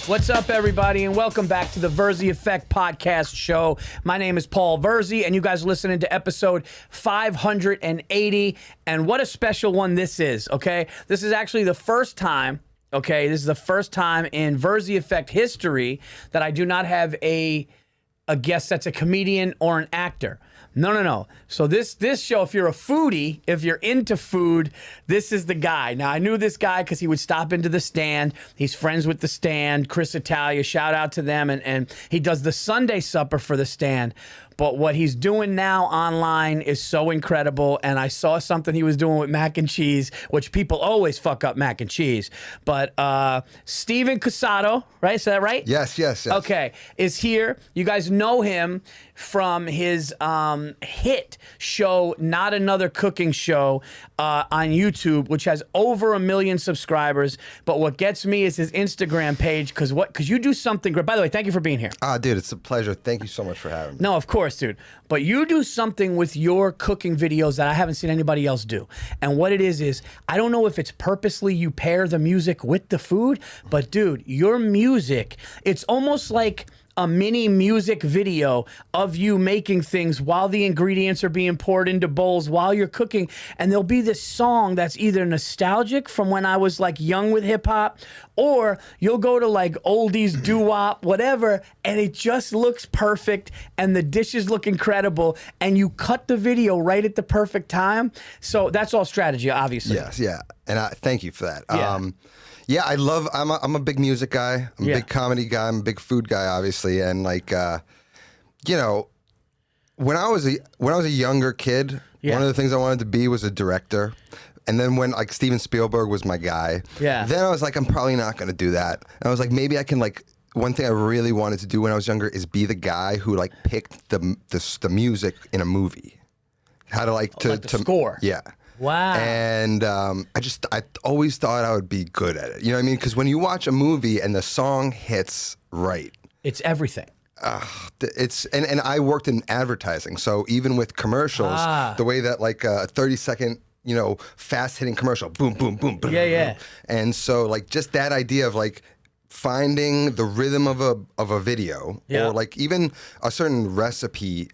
What's up, everybody, and welcome back to the Virzi Effect podcast show. My name is Paul Virzi, and you guys are listening to episode 580, and what a special one this is, okay? This is actually the first time, okay? This is the first time in Virzi Effect history that I do not have a guest that's a comedian or an actor. No. So this show, if you're a foodie, if you're into food, this is the guy. Now, I knew this guy because he would stop into the stand. He's friends with the stand, Chris Italia, shout out to them. And he does the Sunday supper for the stand. But what he's doing now online is so incredible. And I saw something he was doing with mac and cheese, which people always fuck up mac and cheese. But Stephen Cusato, right? Is that right? Yes. Okay, is here. You guys know him from his hit show, Not Another Cooking Show, on YouTube, which has over 1 million subscribers. But what gets me is his Instagram page, because you do something great. By the way, thank you for being here. Dude, it's a pleasure. Thank you so much for having me. No, of course, dude. But you do something with your cooking videos that I haven't seen anybody else do. And what it is I don't know if it's purposely you pair the music with the food, but dude, your music, it's almost like a mini music video of you making things while the ingredients are being poured into bowls while you're cooking. And there'll be this song that's either nostalgic from when I was like young with hip hop, or you'll go to like oldies, doo-wop, whatever, and it just looks perfect and the dishes look incredible and you cut the video right at the perfect time. So that's all strategy, obviously. Yes, yeah. And I thank you for that. Yeah. I'm a big music guy. I'm a big comedy guy. I'm a big food guy, obviously. And like, you know, when I was a younger kid, one of the things I wanted to be was a director. And then when like Steven Spielberg was my guy, then I was like, I'm probably not going to do that. And I was like, maybe I can like, one thing I really wanted to do when I was younger is be the guy who like picked the music in a movie. How to like to score. Yeah. Wow. And I always thought I would be good at it. You know what I mean? Because when you watch a movie and the song hits right, it's everything. And I worked in advertising, so even with commercials, the way that like a 30-second, you know, fast-hitting commercial, boom, boom, boom, boom, yeah. And so like just that idea of like finding the rhythm of a video, or like even a certain recipe,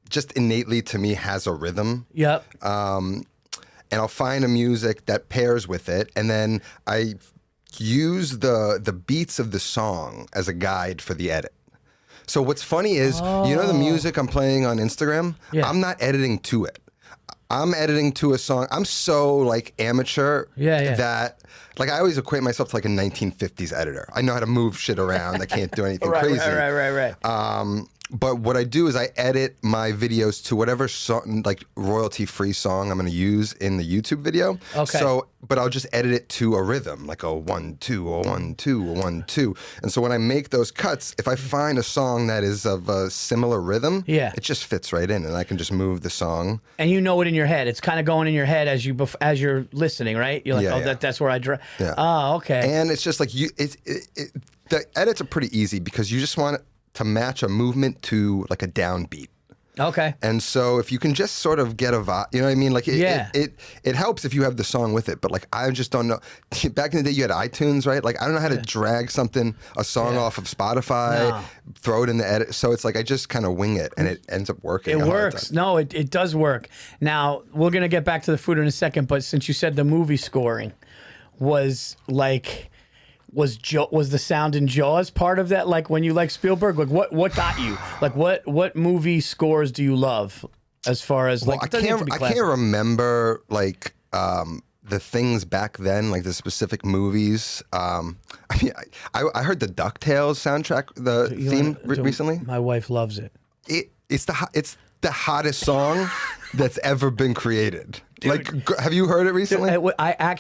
just innately to me has a rhythm. Yep. And I'll find a music that pairs with it, and then I use the beats of the song as a guide for the edit. So what's funny is, you know the music I'm playing on Instagram? Yeah. I'm not editing to it. I'm editing to a song. I'm so like amateur that like I always equate myself to like a 1950s editor. I know how to move shit around. I can't do anything crazy. Right. But what I do is I edit my videos to whatever song, like royalty-free song I'm going to use in the YouTube video. Okay. So, but I'll just edit it to a rhythm, like a 1 2, a 1 2, a 1 2. And so when I make those cuts, if I find a song that is of a similar rhythm, it just fits right in, and I can just move the song. And you know it in your head. It's kind of going in your head as you're listening, right? You're like, that's where I draw. Yeah. Oh, okay. And it's just like the edits are pretty easy because you just want to match a movement to like a downbeat. Okay. And so if you can just sort of get a vibe, you know what I mean? Like it helps if you have the song with it, but like I just don't know. Back in the day you had iTunes, right? Like I don't know how to drag a song off of Spotify, throw it in the edit. So it's like I just kind of wing it and it ends up working. It works. No, it does work. Now, we're going to get back to the food in a second, but since you said the movie scoring was like... Was the sound in Jaws part of that? Like when you like Spielberg, like what got you? Like what movie scores do you love? As far as like, I can't remember like the things back then, like the specific movies. I mean, I heard the DuckTales soundtrack, the theme recently. My wife loves it. It's the hottest song that's ever been created. Dude, like, have you heard it recently? I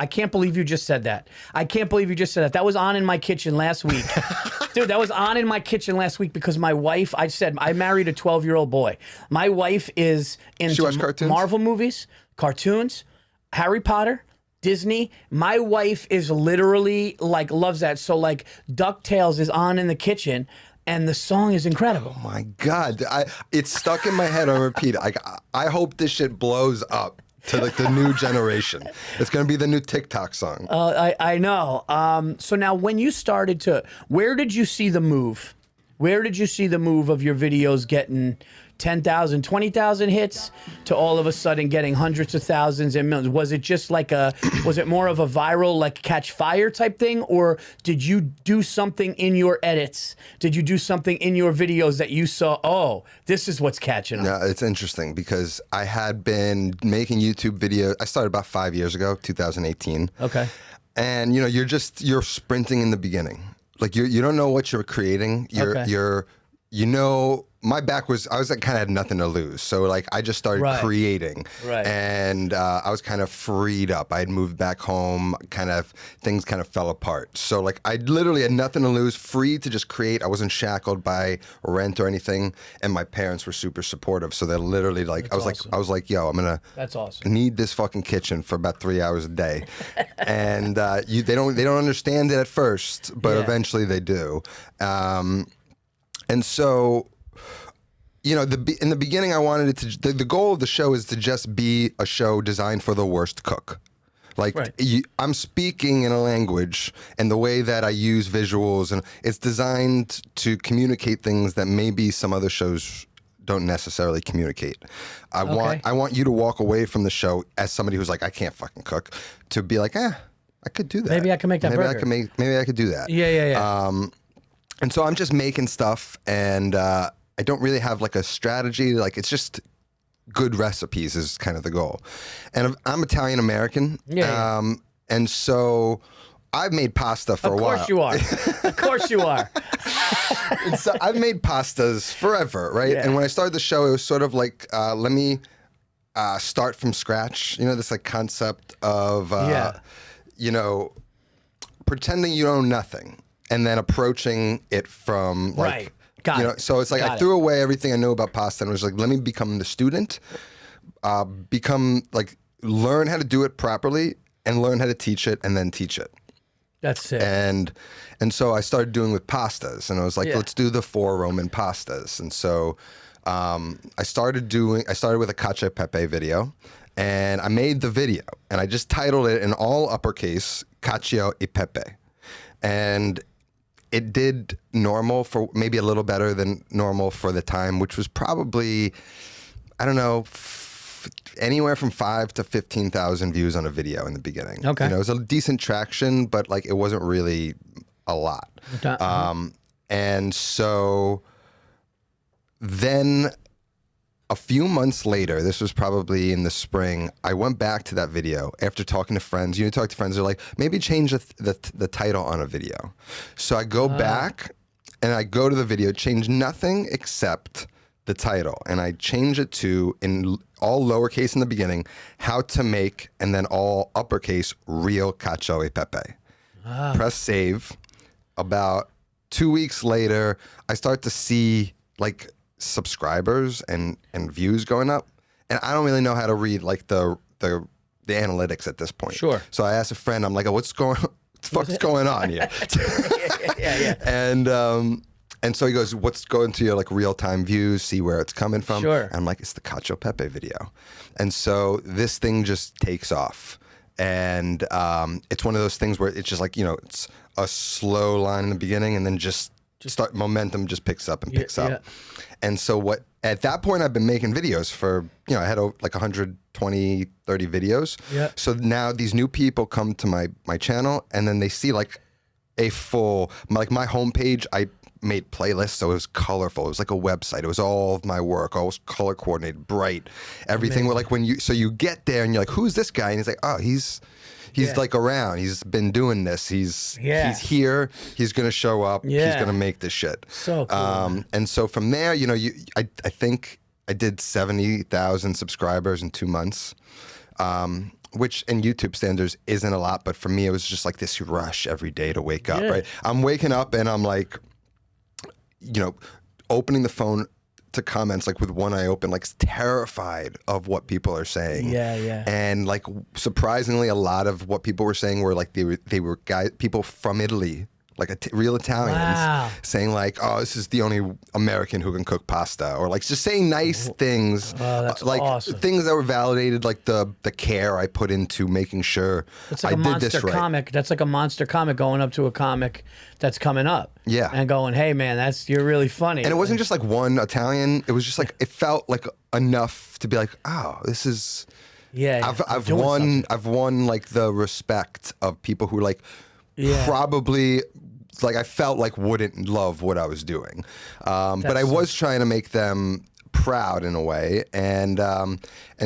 can't believe you just said that. I can't believe you just said that. That was on in my kitchen last week. Dude, that was on in my kitchen last week because my wife, I married a 12-year-old boy. My wife is into Marvel movies, cartoons, Harry Potter, Disney. My wife is literally like, loves that. So like DuckTales is on in the kitchen. And the song is incredible. Oh my God. It's stuck in my head on repeat. I hope this shit blows up to like the new generation. It's going to be the new TikTok song. I know. So now when you started to, where did you see the move? Where did you see the move of your videos getting 10,000, 20,000 hits to all of a sudden getting hundreds of thousands and millions? Was it just like was it more of a viral, like catch fire type thing? Or did you do something in your edits? Did you do something in your videos that you saw, oh, this is what's catching on? Yeah, it's interesting because I had been making YouTube videos. I started about 5 years ago, 2018. Okay. And you're sprinting in the beginning. Like you don't know what you're creating. My back was, I was like kind of had nothing to lose. So like I just started creating and I was kind of freed up. I had moved back home, things kind of fell apart. So like I literally had nothing to lose, free to just create. I wasn't shackled by rent or anything. And my parents were super supportive. So they're literally like, That's I was like, yo, I'm going That's to awesome. need this fucking kitchen for about 3 hours a day. And they don't understand it at first, but eventually they do. And so, in the beginning, I wanted it to. The goal of the show is to just be a show designed for the worst cook. Like I'm speaking in a language, and the way that I use visuals, and it's designed to communicate things that maybe some other shows don't necessarily communicate. I want you to walk away from the show as somebody who's like, I can't fucking cook, to be like, I could do that. Maybe I can make that burger. Maybe I could do that. Yeah. And so I'm just making stuff, and I don't really have like a strategy. Like it's just good recipes is kind of the goal. And I'm Italian American. And so I've made pasta for a while. Of course you are. Of course you are. And so I've made pastas forever, right? Yeah. And when I started the show, it was sort of like, let me start from scratch. This like concept of, pretending you know nothing and then approaching it from like, so it's like I threw away everything I know about pasta and was like, let me become the student, learn how to do it properly and learn how to teach it and then teach it. That's it. And so I started doing with pastas, and I was like, let's do the 4 Roman pastas. And so I started with a cacio e pepe video, and I made the video, and I just titled it in all uppercase, Cacio e Pepe. And it did normal, for maybe a little better than normal for the time, which was probably, I don't know, anywhere from 5,000 to 15,000 views on a video in the beginning. Okay. It was a decent traction, but like it wasn't really a lot. And so then a few months later, this was probably in the spring, I went back to that video after talking to friends. Talk to friends, they're like, maybe change the title on a video. So I go back and I go to the video, change nothing except the title. And I change it to, in all lowercase in the beginning, how to make, and then all uppercase, real cacio e pepe. Press save. About 2 weeks later, I start to see like subscribers and views going up, and I don't really know how to read like the analytics at this point. Sure. So I asked a friend, I'm like, oh, what the fuck's going on here? And so he goes, what's going to your like real time views, see where it's coming from? Sure. And I'm like, it's the cacio pepe video. And so this thing just takes off. And it's one of those things where it's just like, it's a slow line in the beginning, and then just momentum just picks up and picks up. And so at that point, I've been making videos for, I had like 120, 30 videos. Yeah. So now these new people come to my channel, and then they see like a full, my homepage, I made playlists, so it was colorful. It was like a website. It was all of my work, all was color coordinated, bright, everything. Like so you get there and you're like, who's this guy? And he's like, oh, he's like around. He's been doing this. He's here. He's gonna show up. He's gonna make this shit. So cool. And so from there, I think I did 70,000 subscribers in 2 months. Which in YouTube standards isn't a lot, but for me it was just like this rush every day to wake up. Right? I'm waking up and I'm like, opening the phone to comments like with one eye open, like terrified of what people are saying. Yeah. And like surprisingly, a lot of what people were saying were like they were people from Italy like real Italians, Wow. saying like, "Oh, this is the only American who can cook pasta," or like just saying nice things, that's like awesome. things that were validated, like the care I put into making sure It's like I a did monster this right. comic. That's like a monster comic going up to a comic that's coming up. Yeah. And going, hey man, you're really funny. And it wasn't just like one Italian. It was just like it felt like enough to be like, oh, this is. Yeah. I've won like the respect of people who like Yeah. probably like I felt like wouldn't love what I was doing, but I was trying to make them proud in a way, and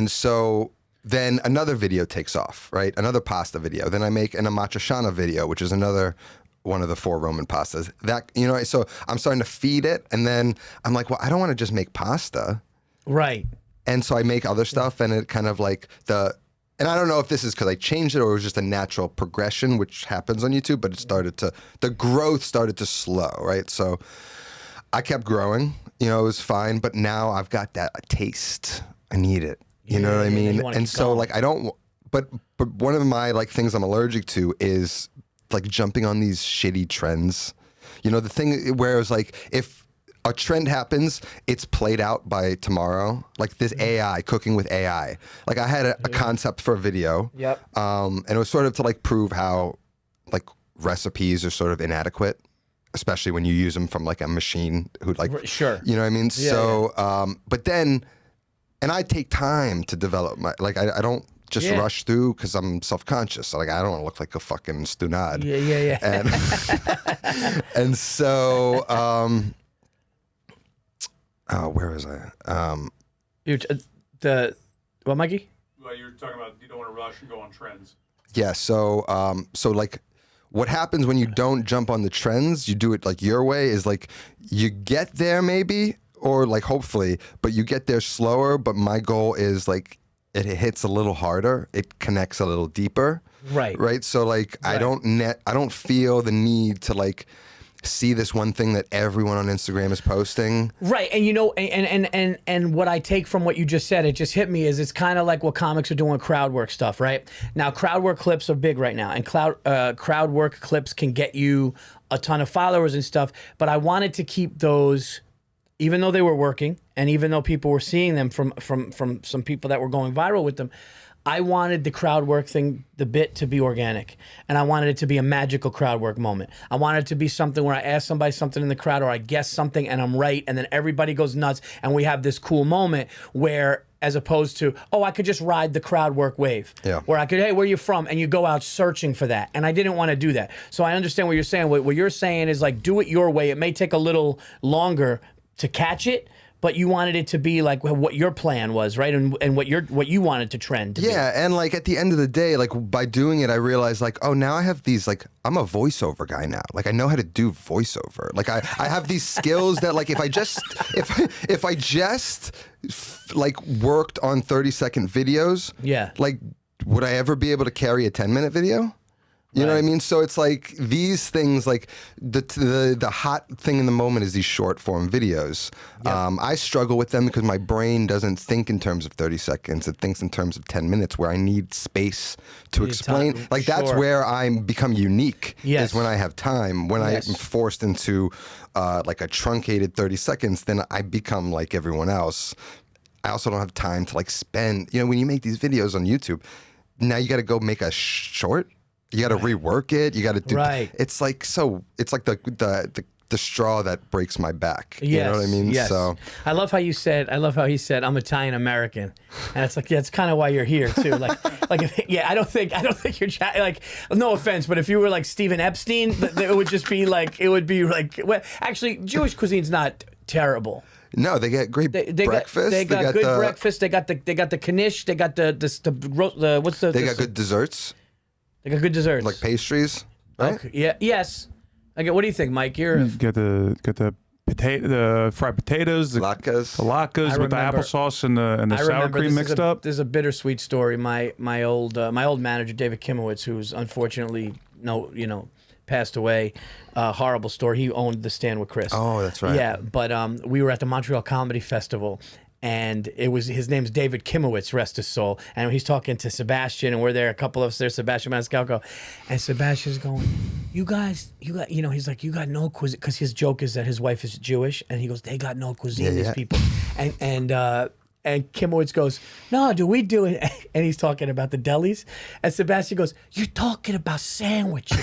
so then another video takes off, right? Another pasta video. Then I make an amatriciana video, which is another one of the 4 Roman pastas. That so I'm starting to feed it, and then I'm like, well, I don't want to just make pasta. Right. And so I make other stuff, and it kind of like and I don't know if this is because I changed it or it was just a natural progression, which happens on YouTube, but the growth started to slow, right? So I kept growing, it was fine, but now I've got that taste. I need it. You know what I mean? And so like I don't, but one of my like things I'm allergic to is like jumping on these shitty trends. The thing where it was like, if a trend happens, it's played out by tomorrow. Like this AI, cooking with AI. Like I had a concept for a video. Yep. And it was sort of to like prove how like recipes are sort of inadequate, especially when you use them from like a machine who like, Sure. You know what I mean? Yeah, so, but then, and I take time to develop like I don't just rush through because I'm self-conscious. Like I don't want to look like a fucking stunad. Yeah. And so, where was I? What, Mikey? Well, you're talking about you don't want to rush and go on trends. Yeah. So like, what happens when you don't jump on the trends? You do it like your way. Is like you get there maybe, or like hopefully, but you get there slower. But my goal is like it hits a little harder. It connects a little deeper. Right. Right. So like I don't feel the need to like see this one thing that everyone on Instagram is posting. Right, and and what I take from what you just said, it just hit me, is it's kind of like what comics are doing, crowd work stuff, right? Now, crowd work clips are big right now, and crowd work clips can get you a ton of followers and stuff, but I wanted to keep those, even though they were working, and even though people were seeing them from some people that were going viral with them, I wanted the crowd work thing, the bit, to be organic. And I wanted it to be a magical crowd work moment. I wanted it to be something where I ask somebody something in the crowd, or I guess something and I'm right, and then everybody goes nuts and we have this cool moment where, as opposed to, oh, I could just ride the crowd work wave. Yeah. Where I could, hey, where you from? And you go out searching for that. And I didn't want to do that. So I understand what you're saying. What you're saying is like, do it your way. It may take a little longer to catch it, but you wanted it to be like what your plan was, right? And what you wanted to trend to be. Yeah, and like at the end of the day, like by doing it, I realized like, oh, now I have these, like, I'm a voiceover guy now. Like I know how to do voiceover. Like I have these skills that like if I just like worked on 30-second videos, like would I ever be able to carry a 10-minute video? You know what I mean? So it's like these things, like the hot thing in the moment is these short form videos. Yep. I struggle with them because my brain doesn't think in terms of 30 seconds. It thinks in terms of 10 minutes where I need space to explain. Like that's where I become unique, is when I have time. When I'm forced into like a truncated 30 seconds, then I become like everyone else. I also don't have time to like spend, when you make these videos on YouTube, now you got to go make a short. You got to rework it. You got to do. Right. It's like the straw that breaks my back. Yes, you know what I mean? Yes. So I love how he said I'm Italian American, and it's like that's kind of why you're here too. Like I don't think you're like, no offense, but if you were like Stephen Epstein, it would just be like well, actually Jewish cuisine's not terrible. No, they get great breakfast. They got good breakfast. They got the knish. They got the what's the. They got good desserts. They got good desserts, like pastries, right? Okay. Yeah. Yes. Okay. What do you think, Mike? You're get the potato, the fried potatoes, the latkes with the applesauce and the sour cream mixed up. There's a bittersweet story. My old manager, David Kimowitz, who's unfortunately passed away. Horrible story. He owned the Stand with Chris. Oh, that's right. Yeah, but we were at the Montreal Comedy Festival. and his name's David Kimowitz, rest his soul, and he's talking to Sebastian, and we're there, a couple of us there, Sebastian Maniscalco, and Sebastian's going, you guys, he's like, you got no cuisine, because his joke is that his wife is Jewish, and he goes, they got no cuisine, these people, and Kimowitz goes, no, do we do it? And he's talking about the delis. And Sebastian goes, you're talking about sandwiches.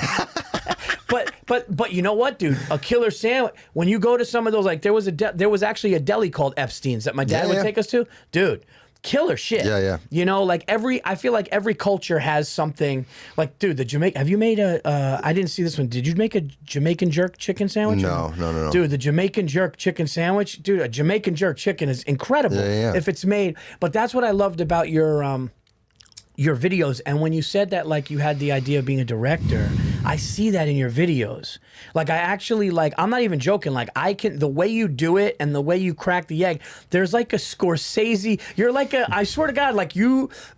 But you know what, dude? A killer sandwich. When you go to some of those, like there was actually a deli called Epstein's that my dad would take us to. Dude, killer shit. Yeah. You know, like I feel like every culture has something. Like, dude, have you made I didn't see this one. Did you make a Jamaican jerk chicken sandwich? No. Dude, the Jamaican jerk chicken sandwich, dude, a Jamaican jerk chicken is incredible if it's made. But that's what I loved about your videos. And when you said that, like, you had the idea of being a director, I see that in your videos. Like, I actually, like, I'm not even joking. Like, the way you do it and the way you crack the egg, there's like a Scorsese, you're like I swear to God, like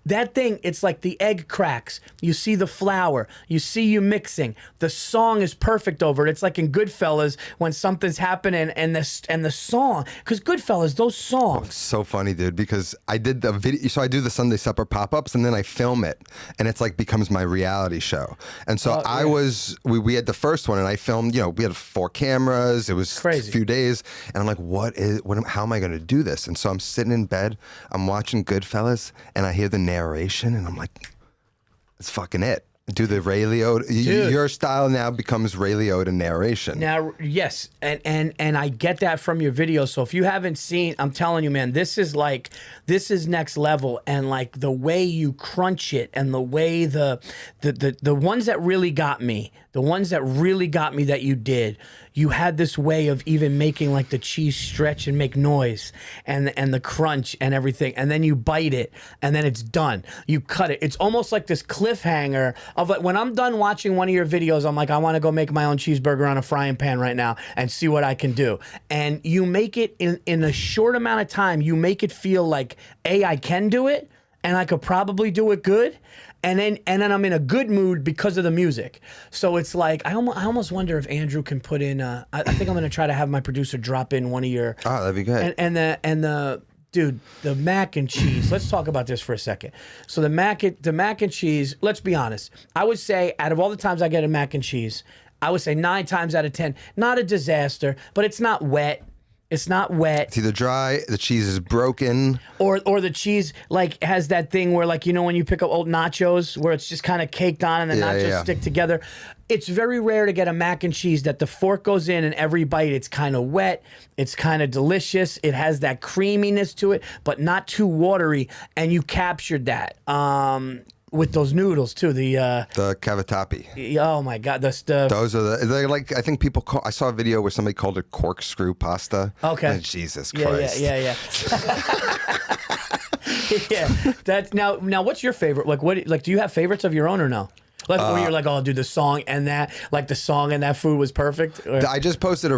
that thing, it's like the egg cracks. You see the flour, you see you mixing. The song is perfect over it. It's like in Goodfellas when something's happening and the song, because Goodfellas, those songs. Oh, so funny, dude, because I did the video, so I do the Sunday supper pop-ups and then I film it and it's like becomes my reality show. And so we had the first one and I filmed, we had 4 cameras. It was crazy. A few days. And I'm like, how am I going to do this? And so I'm sitting in bed, I'm watching Goodfellas and I hear the narration and I'm like, it's fucking it. Do the Ray Liotta. Your style now becomes Ray Liotta narration. Now, yes, and I get that from your videos. So if you haven't seen, I'm telling you, man, this is next level. And like the way you crunch it, and the way the ones that really got me, that you did. You had this way of even making like the cheese stretch and make noise, and the crunch and everything, and then you bite it, and then it's done. You cut it. It's almost like this cliffhanger of like, when I'm done watching one of your videos, I'm like, I want to go make my own cheeseburger on a frying pan right now and see what I can do. And you make it in a short amount of time. You make it feel like, I can do it, and I could probably do it good. And then I'm in a good mood because of the music. So it's like, I almost wonder if Andrew can put in, I think I'm going to try to have my producer drop in one of your. Oh, that'd be good. Dude, the mac and cheese. Let's talk about this for a second. So the mac and cheese, let's be honest. I would say out of all the times I get a mac and cheese, I would say 9 times out of 10, not a disaster, but it's not wet. It's not wet. It's either dry, the cheese is broken. Or the cheese like has that thing where, like, when you pick up old nachos where it's just kind of caked on and the nachos stick together. It's very rare to get a mac and cheese that the fork goes in and every bite it's kind of wet, it's kind of delicious, it has that creaminess to it, but not too watery, and you captured that. With those noodles too, the cavatappi. Oh my God, those are they're like, I think people I saw a video where somebody called it corkscrew pasta. Okay. And Jesus Christ. Yeah. Yeah. That's now. What's your favorite? Do you have favorites of your own or no? Like where you're like, oh, dude, the song and that food was perfect. Or? I just posted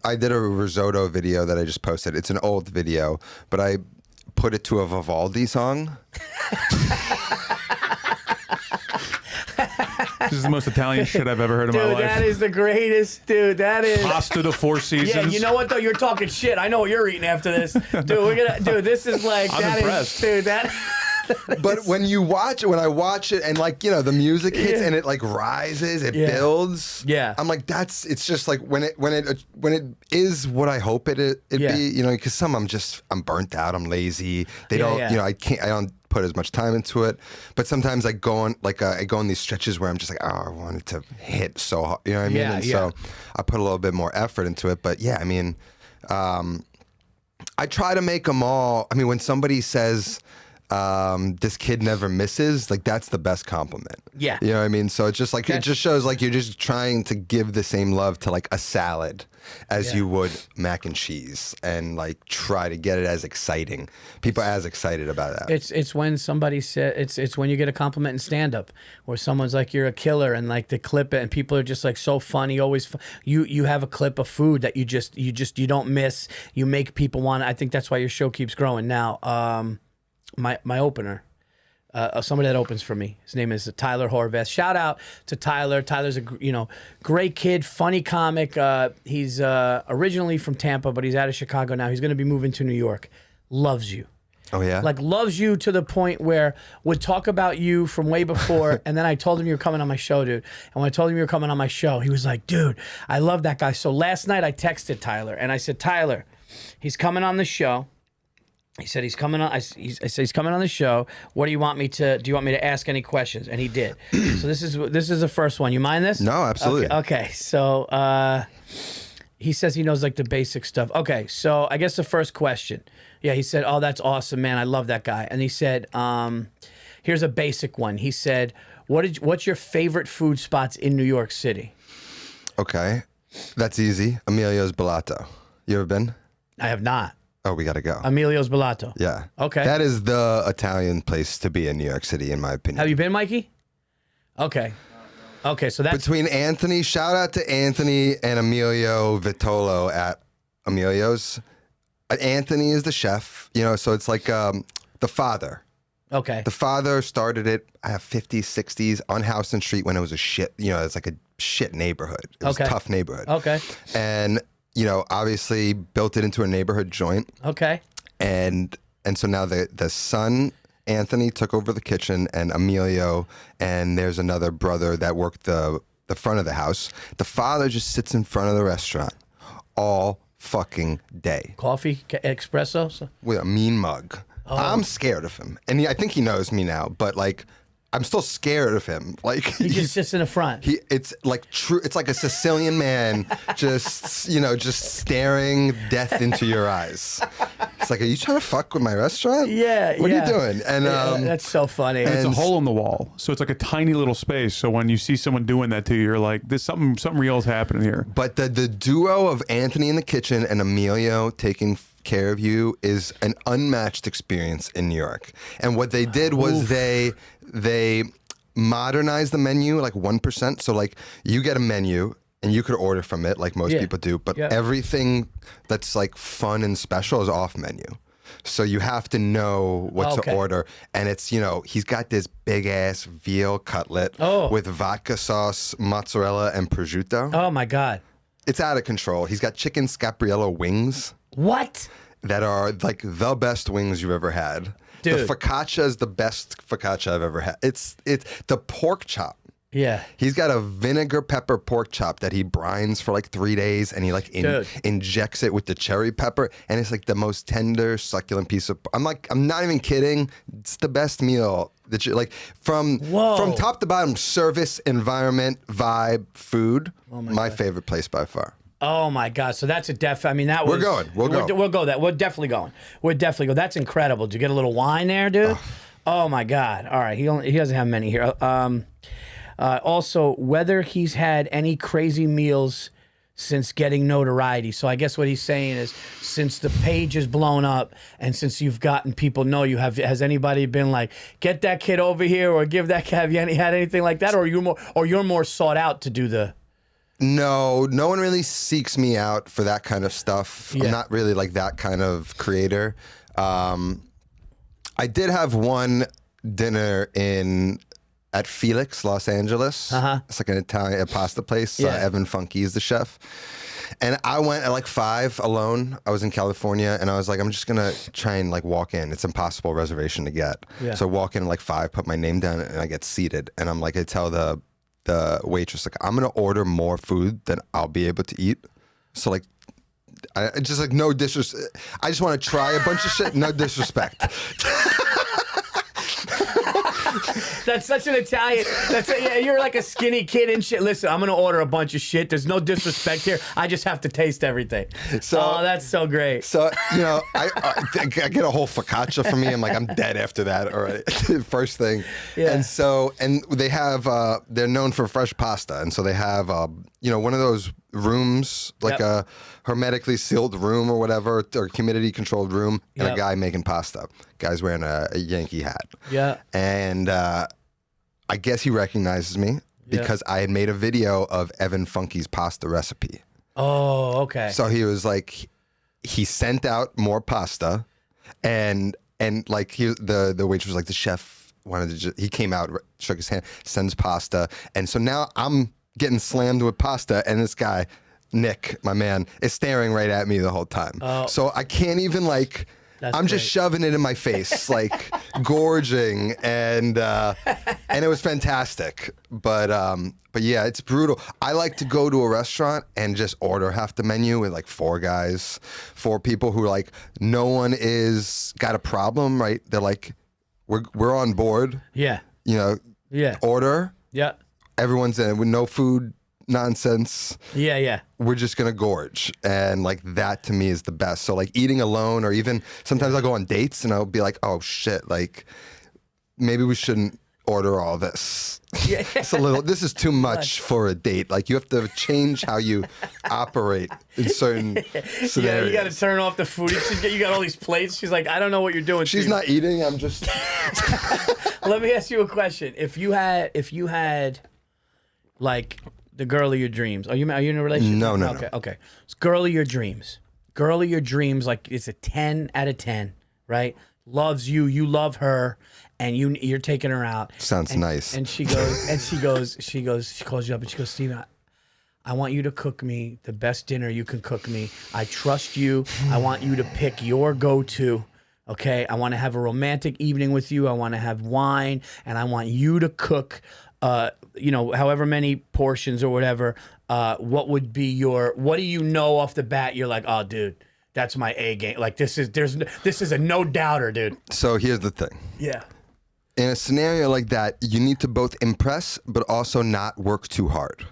I did a risotto video that I just posted. It's an old video, but I put it to a Vivaldi song. This is the most Italian shit I've ever heard in my life. Dude, that is the greatest. Dude, that is. Pasta to 4 Seasons. Yeah, you know what, though? You're talking shit. I know what you're eating after this. Dude, this is like. I'm impressed. But when I watch it and the music hits and it like rises, it builds. Yeah. I'm like, it's just like when it is what I hope it be, because I'm burnt out, I'm lazy. They don't, I don't put as much time into it. But sometimes I go on these stretches where I'm just like, oh, I want it to hit so hard. You know what I mean? Yeah, so I put a little bit more effort into it. But yeah, I mean, I try to make them all. I mean, when somebody says, this kid never misses, like that's the best compliment. Yeah. You know what I mean? So it's just like, it just shows like you're just trying to give the same love to like a salad as you would mac and cheese, and like try to get it as exciting. People as excited about that. It's when somebody said, it's when you get a compliment in stand up where someone's like, you're a killer, and like the clip it and people are just like so funny. Always you have a clip of food that you don't miss. You make people want. I think that's why your show keeps growing. Now, my opener, somebody that opens for me. His name is Tyler Horvath. Shout out to Tyler. Tyler's a great kid, funny comic. He's originally from Tampa, but he's out of Chicago now. He's going to be moving to New York. loves you. Oh, yeah? Like, loves you to the point where would talk about you from way before. And then I told him you were coming on my show, dude. And when I told him you were coming on my show, he was like, dude, I love that guy. So last night I texted Tyler and I said, Tyler, he's coming on the show. He said he's coming on. I said he's coming on the show. What do you want me to? Do you want me to ask any questions? And he did. So this is the first one. You mind this? No, absolutely. Okay. So he says he knows like the basic stuff. Okay. So I guess the first question. Yeah. He said, "Oh, that's awesome, man. I love that guy." And he said, "Here's a basic one." He said, "What's your favorite food spots in New York City?" Okay, that's easy. Emilio's Bellato. You ever been? I have not. Oh, we got to go. Emilio's Bellato. Yeah. Okay. That is the Italian place to be in New York City, in my opinion. Have you been, Mikey? Okay. Okay, so that's... Between Anthony, shout out to Anthony and Emilio Vitolo at Emilio's. Anthony is the chef, you know, so it's like the father. Okay. The father started it 50s, 60s on Houston Street when it was a shit, you know, it's like a shit neighborhood. It was a tough neighborhood. Okay. And, you know, obviously built it into a neighborhood joint. Okay. And so now the son, Anthony, took over the kitchen, and Emilio, and there's another brother that worked the front of the house. The father just sits in front of the restaurant all fucking day. Coffee, espresso? With a mean mug. Oh. I'm scared of him. And I think he knows me now, but like, I'm still scared of him. Like he just sits in the front. It's like true. It's like a Sicilian man, just staring death into your eyes. It's like, are you trying to fuck with my restaurant? Yeah. What are you doing? And that's so funny. And it's a hole in the wall, so it's like a tiny little space. So when you see someone doing that to you, you're like, "There's something real is happening here." But the duo of Anthony in the kitchen and Emilio taking care of you is an unmatched experience in New York. And what they did was they modernized the menu like 1%. So like you get a menu and you could order from it like most people do, but everything that's like fun and special is off menu. So you have to know what to order. And it's, you know, he's got this big ass veal cutlet with vodka sauce, mozzarella, and prosciutto. Oh my God. It's out of control. He's got chicken scapriello wings. What? That are like the best wings you've ever had. Dude. The focaccia is the best focaccia I've ever had. It's the pork chop. Yeah. He's got a vinegar pepper pork chop that he brines for like 3 days, and he like injects it with the cherry pepper, and it's like the most tender, succulent piece of. I'm not even kidding. It's the best meal that you like from top to bottom. Service, environment, vibe, food. Oh my God. Favorite place by far. Oh my God! So that's a I mean, that was. We're going. We'll go. We'll go. We're definitely going. We're definitely going. That's incredible. Did you get a little wine there, dude? Oh my God! All right, he doesn't have many here. Also, whether he's had any crazy meals since getting notoriety. So I guess what he's saying is, since the page is blown up and since you've gotten people know you, has anybody been like, get that kid over here or give that kid? Have you had anything like that, or you're more sought out to do the? No one really seeks me out for that kind of stuff. I'm not really like that kind of creator. I did have one dinner at Felix, Los Angeles. It's like an Italian pasta place. Evan Funky is the chef. And I went at like 5 alone. I was in California, and I was like, I'm just going to try and like walk in. It's impossible reservation to get. Yeah. So I walk in at like 5, put my name down, and I get seated. And I'm like, I tell the waitress, like, I'm gonna order more food than I'll be able to eat. So like, I just like, no disrespect. I just want to try a bunch of shit. No disrespect. That's such an Italian. You're like a skinny kid and shit. Listen, I'm gonna order a bunch of shit. There's no disrespect here. I just have to taste everything. So that's so great. So you know, I get a whole focaccia for me. I'm like, I'm dead after that already. First thing. Yeah. And they have they're known for fresh pasta, and so they have you know, one of those rooms, like a hermetically sealed room or whatever, or humidity controlled room, and a guy making pasta. Guy's wearing a Yankee hat. Yeah. And I guess he recognizes me because I had made a video of Evan Funky's pasta recipe. Oh, okay. So he was like, he sent out more pasta, and like the waitress was like, the chef wanted to. He came out, shook his hand, sends pasta, and so now I'm getting slammed with pasta, and this guy, Nick, my man, is staring right at me the whole time. So I can't even like I'm just shoving it in my face, like gorging, and it was fantastic. But yeah, it's brutal. I like to go to a restaurant and just order half the menu with like 4 guys, 4 people who like no one is got a problem, right? They're like, we're on board. Yeah. You know. Yeah. Order. Yeah. Everyone's in with no food nonsense. Yeah. We're just gonna gorge, and like that to me is the best. So like eating alone, or even sometimes I'll go on dates and I'll be like, oh shit, like maybe we shouldn't order all this. Yeah. This is too much for a date. Like you have to change how you operate in certain scenarios. Yeah, you got to turn off the food. You got all these plates. She's like, I don't know what you're doing. She's Steve. not eating. I'm just. Let me ask you a question. If you had, like, the girl of your dreams, are you in a relationship? No. Okay. It's girl of your dreams. Girl of your dreams, like it's a 10 out of 10, right? Loves you, you love her, and you're taking her out. Sounds nice. And she calls you up and she goes, Steven, I want you to cook me the best dinner you can cook me. I trust you. I want you to pick your go-to. Okay, I want to have a romantic evening with you. I want to have wine, and I want you to cook, however many portions or whatever. What do you know off the bat? You're like, oh, dude, that's my A game. Like this is a no doubter, dude. So here's the thing. Yeah. In a scenario like that, you need to both impress, but also not work too hard,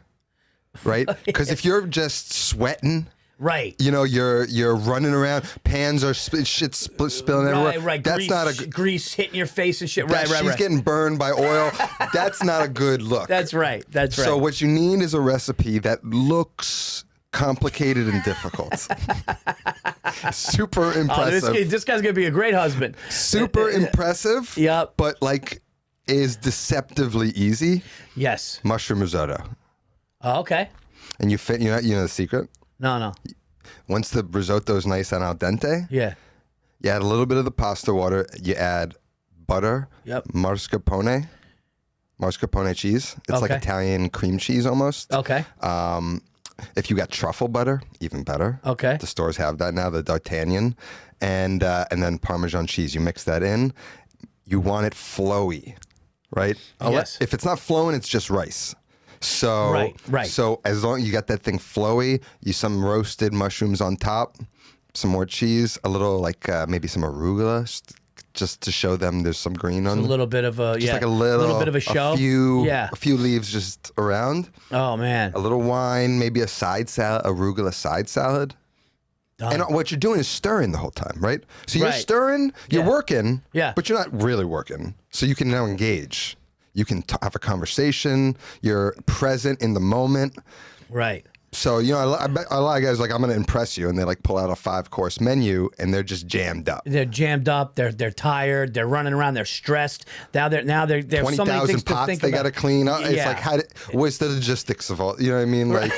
right? Because if you're just sweating. Right. You know, you're running around, pans are spilling everywhere. Right. That's grease hitting your face and shit. Right. She's getting burned by oil. That's not a good look. That's right. So what you need is a recipe that looks complicated and difficult. Super impressive. This guy's gonna be a great husband. Super impressive. Yep. But like is deceptively easy. Yes. Mushroom risotto. Oh, okay. And you know the secret? No. Once the risotto is nice and al dente, yeah, you add a little bit of the pasta water. You add butter, mascarpone cheese. It's like Italian cream cheese almost. Okay. If you got truffle butter, even better. Okay. The stores have that now, the D'Artagnan, and then Parmesan cheese. You mix that in. You want it flowy, right? Yes. If it's not flowing, it's just rice. So right. So as long as you got that thing flowy, some roasted mushrooms on top, some more cheese, a little like maybe some arugula, just to show them there's some green on. A little bit of a like a little bit of a show. A few leaves just around. Oh man. A little wine, maybe a side salad, arugula side salad. Done. And what you're doing is stirring the whole time, right? So you're stirring, you're working, but you're not really working. So you can now engage. You can have a conversation. You're present in the moment. Right. So, I bet a lot of guys like, I'm going to impress you. And they like pull out a 5-course menu and they're just jammed up. They're jammed up. They're tired. They're running around. They're stressed. Now there's so many things pots to think they about. got to clean up. It's like, what's the logistics of all, you know what I mean? Like,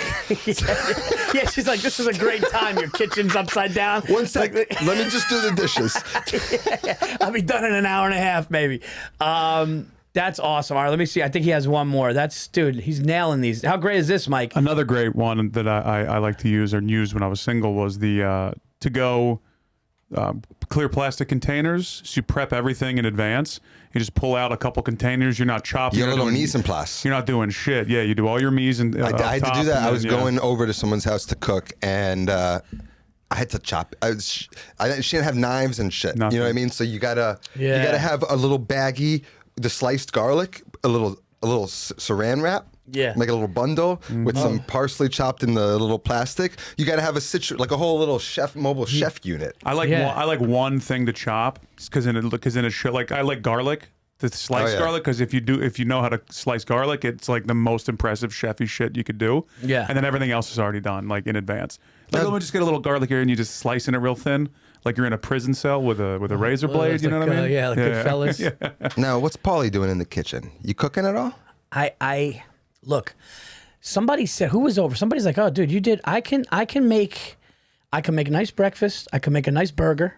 yeah, she's like, this is a great time. Your kitchen's upside down. One sec. Let me just do the dishes. I'll be done in an hour and a half, maybe. That's awesome. All right, let me see. I think he has one more. Dude, he's nailing these. How great is this, Mike? Another great one that I like to use or used when I was single was the to-go clear plastic containers. So you prep everything in advance. You just pull out a couple containers. You're not chopping. You're a little mise en place. You're not doing shit. Yeah, you do all your mise and I had to do that. I was going over to someone's house to cook, and I had to chop. She didn't have knives and shit. Nothing. You know what I mean? So you gotta have a little baggie. The sliced garlic, a little saran wrap, like a little bundle with some parsley chopped in the little plastic. You got to have like a whole little mobile chef unit. I like one thing to chop because then it show like I like garlic. The sliced garlic, because if you know how to slice garlic, it's like the most impressive chefy shit you could do. Yeah, and then everything else is already done, like in advance. Like, let me just get a little garlic here, and you just slicing it real thin, like you're in a prison cell with a razor blade. You know what I mean? Yeah, like Goodfellas. Now, what's Paulie doing in the kitchen? You cooking at all? I look. Somebody said, who was over? Somebody's like, oh, dude, you did. I can make a nice breakfast. I can make a nice burger.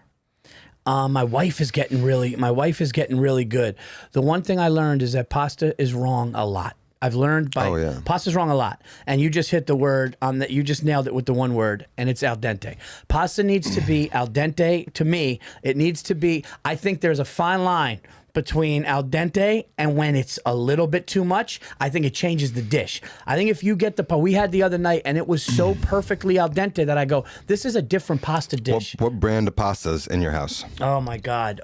My wife is getting really good. The one thing I learned is that pasta is wrong a lot. I've learned by pasta's wrong a lot, and you just hit the word on that. You just nailed it with the one word, and it's al dente. Pasta needs to be al dente. To me, it needs to be. I think there's a fine line between al dente and when it's a little bit too much. I think it changes the dish. I think if you get we had the other night, and it was so perfectly al dente that I go, this is a different pasta dish. What brand of pastas in your house? Oh my God.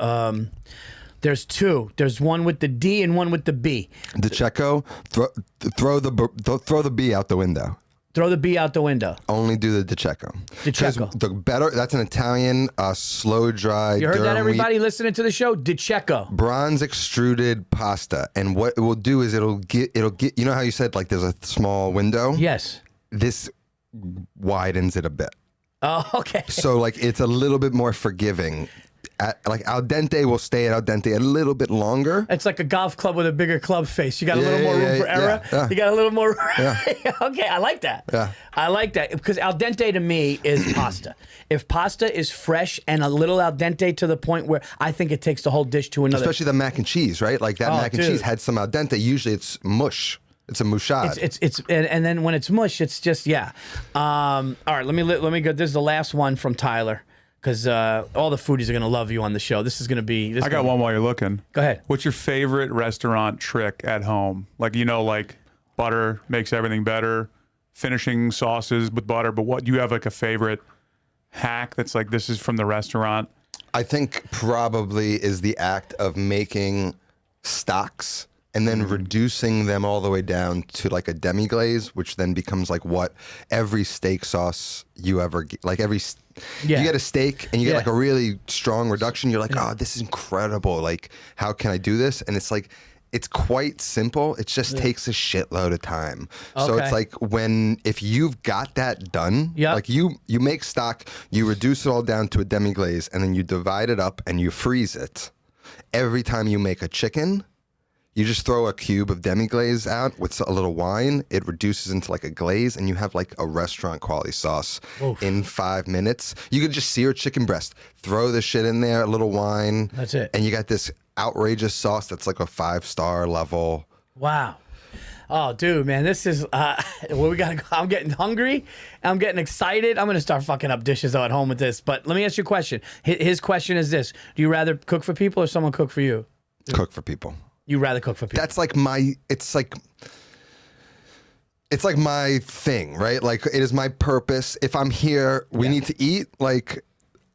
There's two. There's one with the D and one with the B. The Checo, throw the B out the window. Throw the B out the window. Only do the Checo. The Checo. The better. That's an Italian slow dry. You heard that, everybody listening to the show? Di Checo. Bronze extruded pasta, and what it will do is it'll get. You know how you said like there's a small window? Yes. This widens it a bit. Oh, okay. So like it's a little bit more forgiving. Like al dente will stay at al dente a little bit longer. It's like a golf club with a bigger club face. You got a little more room for error. You got a little more. Okay, I like that. Yeah. I like that because al dente to me is pasta. If pasta is fresh and a little al dente to the point where I think it takes the whole dish to another. Especially the mac and cheese, right? Like that mac and cheese had some al dente. Usually it's mush. It's a mushad. And then when it's mush, it's just all right, let me go. This is the last one from Tyler. Because all the foodies are going to love you on the show. This is going to be... I got one while you're looking. Go ahead. What's your favorite restaurant trick at home? Like, like butter makes everything better, finishing sauces with butter, but what do you have like a favorite hack that's like, this is from the restaurant? I think probably is the act of making stocks and then reducing them all the way down to like a demi-glace, which then becomes like what every steak sauce you ever get. Like you get a steak and you get like a really strong reduction. You're like, oh, this is incredible. Like, how can I do this? And it's like, it's quite simple. It just takes a shitload of time. So it's like if you've got that done, like you make stock, you reduce it all down to a demi-glace, and then you divide it up and you freeze it. Every time you make a chicken, you just throw a cube of demi-glace out with a little wine. It reduces into like a glaze, and you have like a restaurant quality sauce in 5 minutes. You could just sear chicken breast, throw the shit in there, a little wine. That's it. And you got this outrageous sauce that's like a 5-star level. Wow. Oh, dude, man, this is we gotta go. I'm getting hungry. I'm getting excited. I'm gonna start fucking up dishes at home with this. But let me ask you a question. His question is this: do you rather cook for people or someone cook for you? Cook for people. You rather cook for people. That's like it's like my thing, right? Like it is my purpose. If I'm here, we need to eat. Like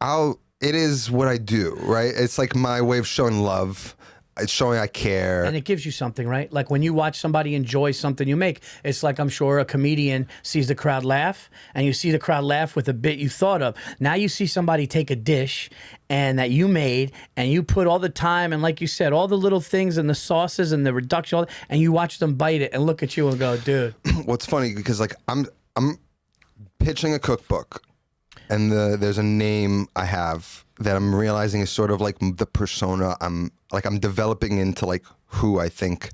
it is what I do, right? It's like my way of showing love. It's showing I care. And it gives you something, right? Like when you watch somebody enjoy something you make, it's like I'm sure a comedian sees the crowd laugh, and you see the crowd laugh with a bit you thought of. Now you see somebody take a dish and that you made, and you put all the time, and like you said, all the little things and the sauces and the reduction, and you watch them bite it and look at you and go, dude. What's funny, because like I'm pitching a cookbook, and there's a name I have that I'm realizing is sort of like the persona I'm developing into like who I think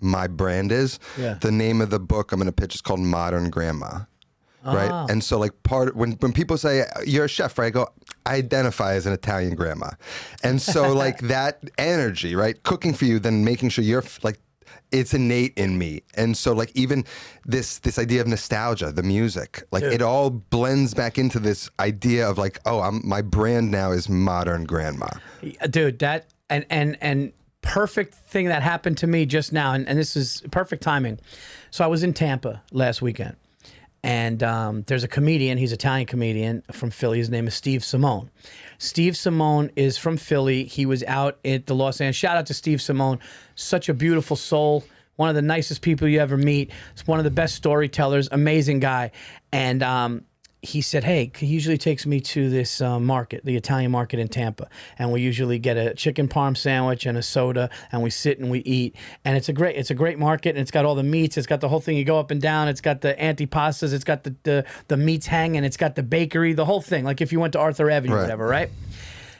my brand is. Yeah. The name of the book I'm going to pitch is called Modern Grandma. Right. And so like when people say you're a chef, right? I go, I identify as an Italian grandma. And so like that energy, right? Cooking for you, then making sure you're like, it's innate in me. And so like even this idea of nostalgia, the music, like it all blends back into this idea of like, my brand now is Modern Grandma. Dude, that and perfect thing that happened to me just now, and this is perfect timing. So I was in Tampa last weekend, and there's a comedian, he's an Italian comedian from Philly. His name is Steve Simone. Steve Simone is from Philly. He was out at the Los Angeles. Shout out to Steve Simone. Such a beautiful soul. One of the nicest people you ever meet. He's one of the best storytellers. Amazing guy. And he said, hey, he usually takes me to this market, the Italian market in Tampa. And we usually get a chicken parm sandwich and a soda, and we sit and we eat. And it's a great market, and it's got all the meats. It's got the whole thing. You go up and down. It's got the antipastas. It's got the meats hanging. It's got the bakery, the whole thing. Like if you went to Arthur Avenue or whatever, right?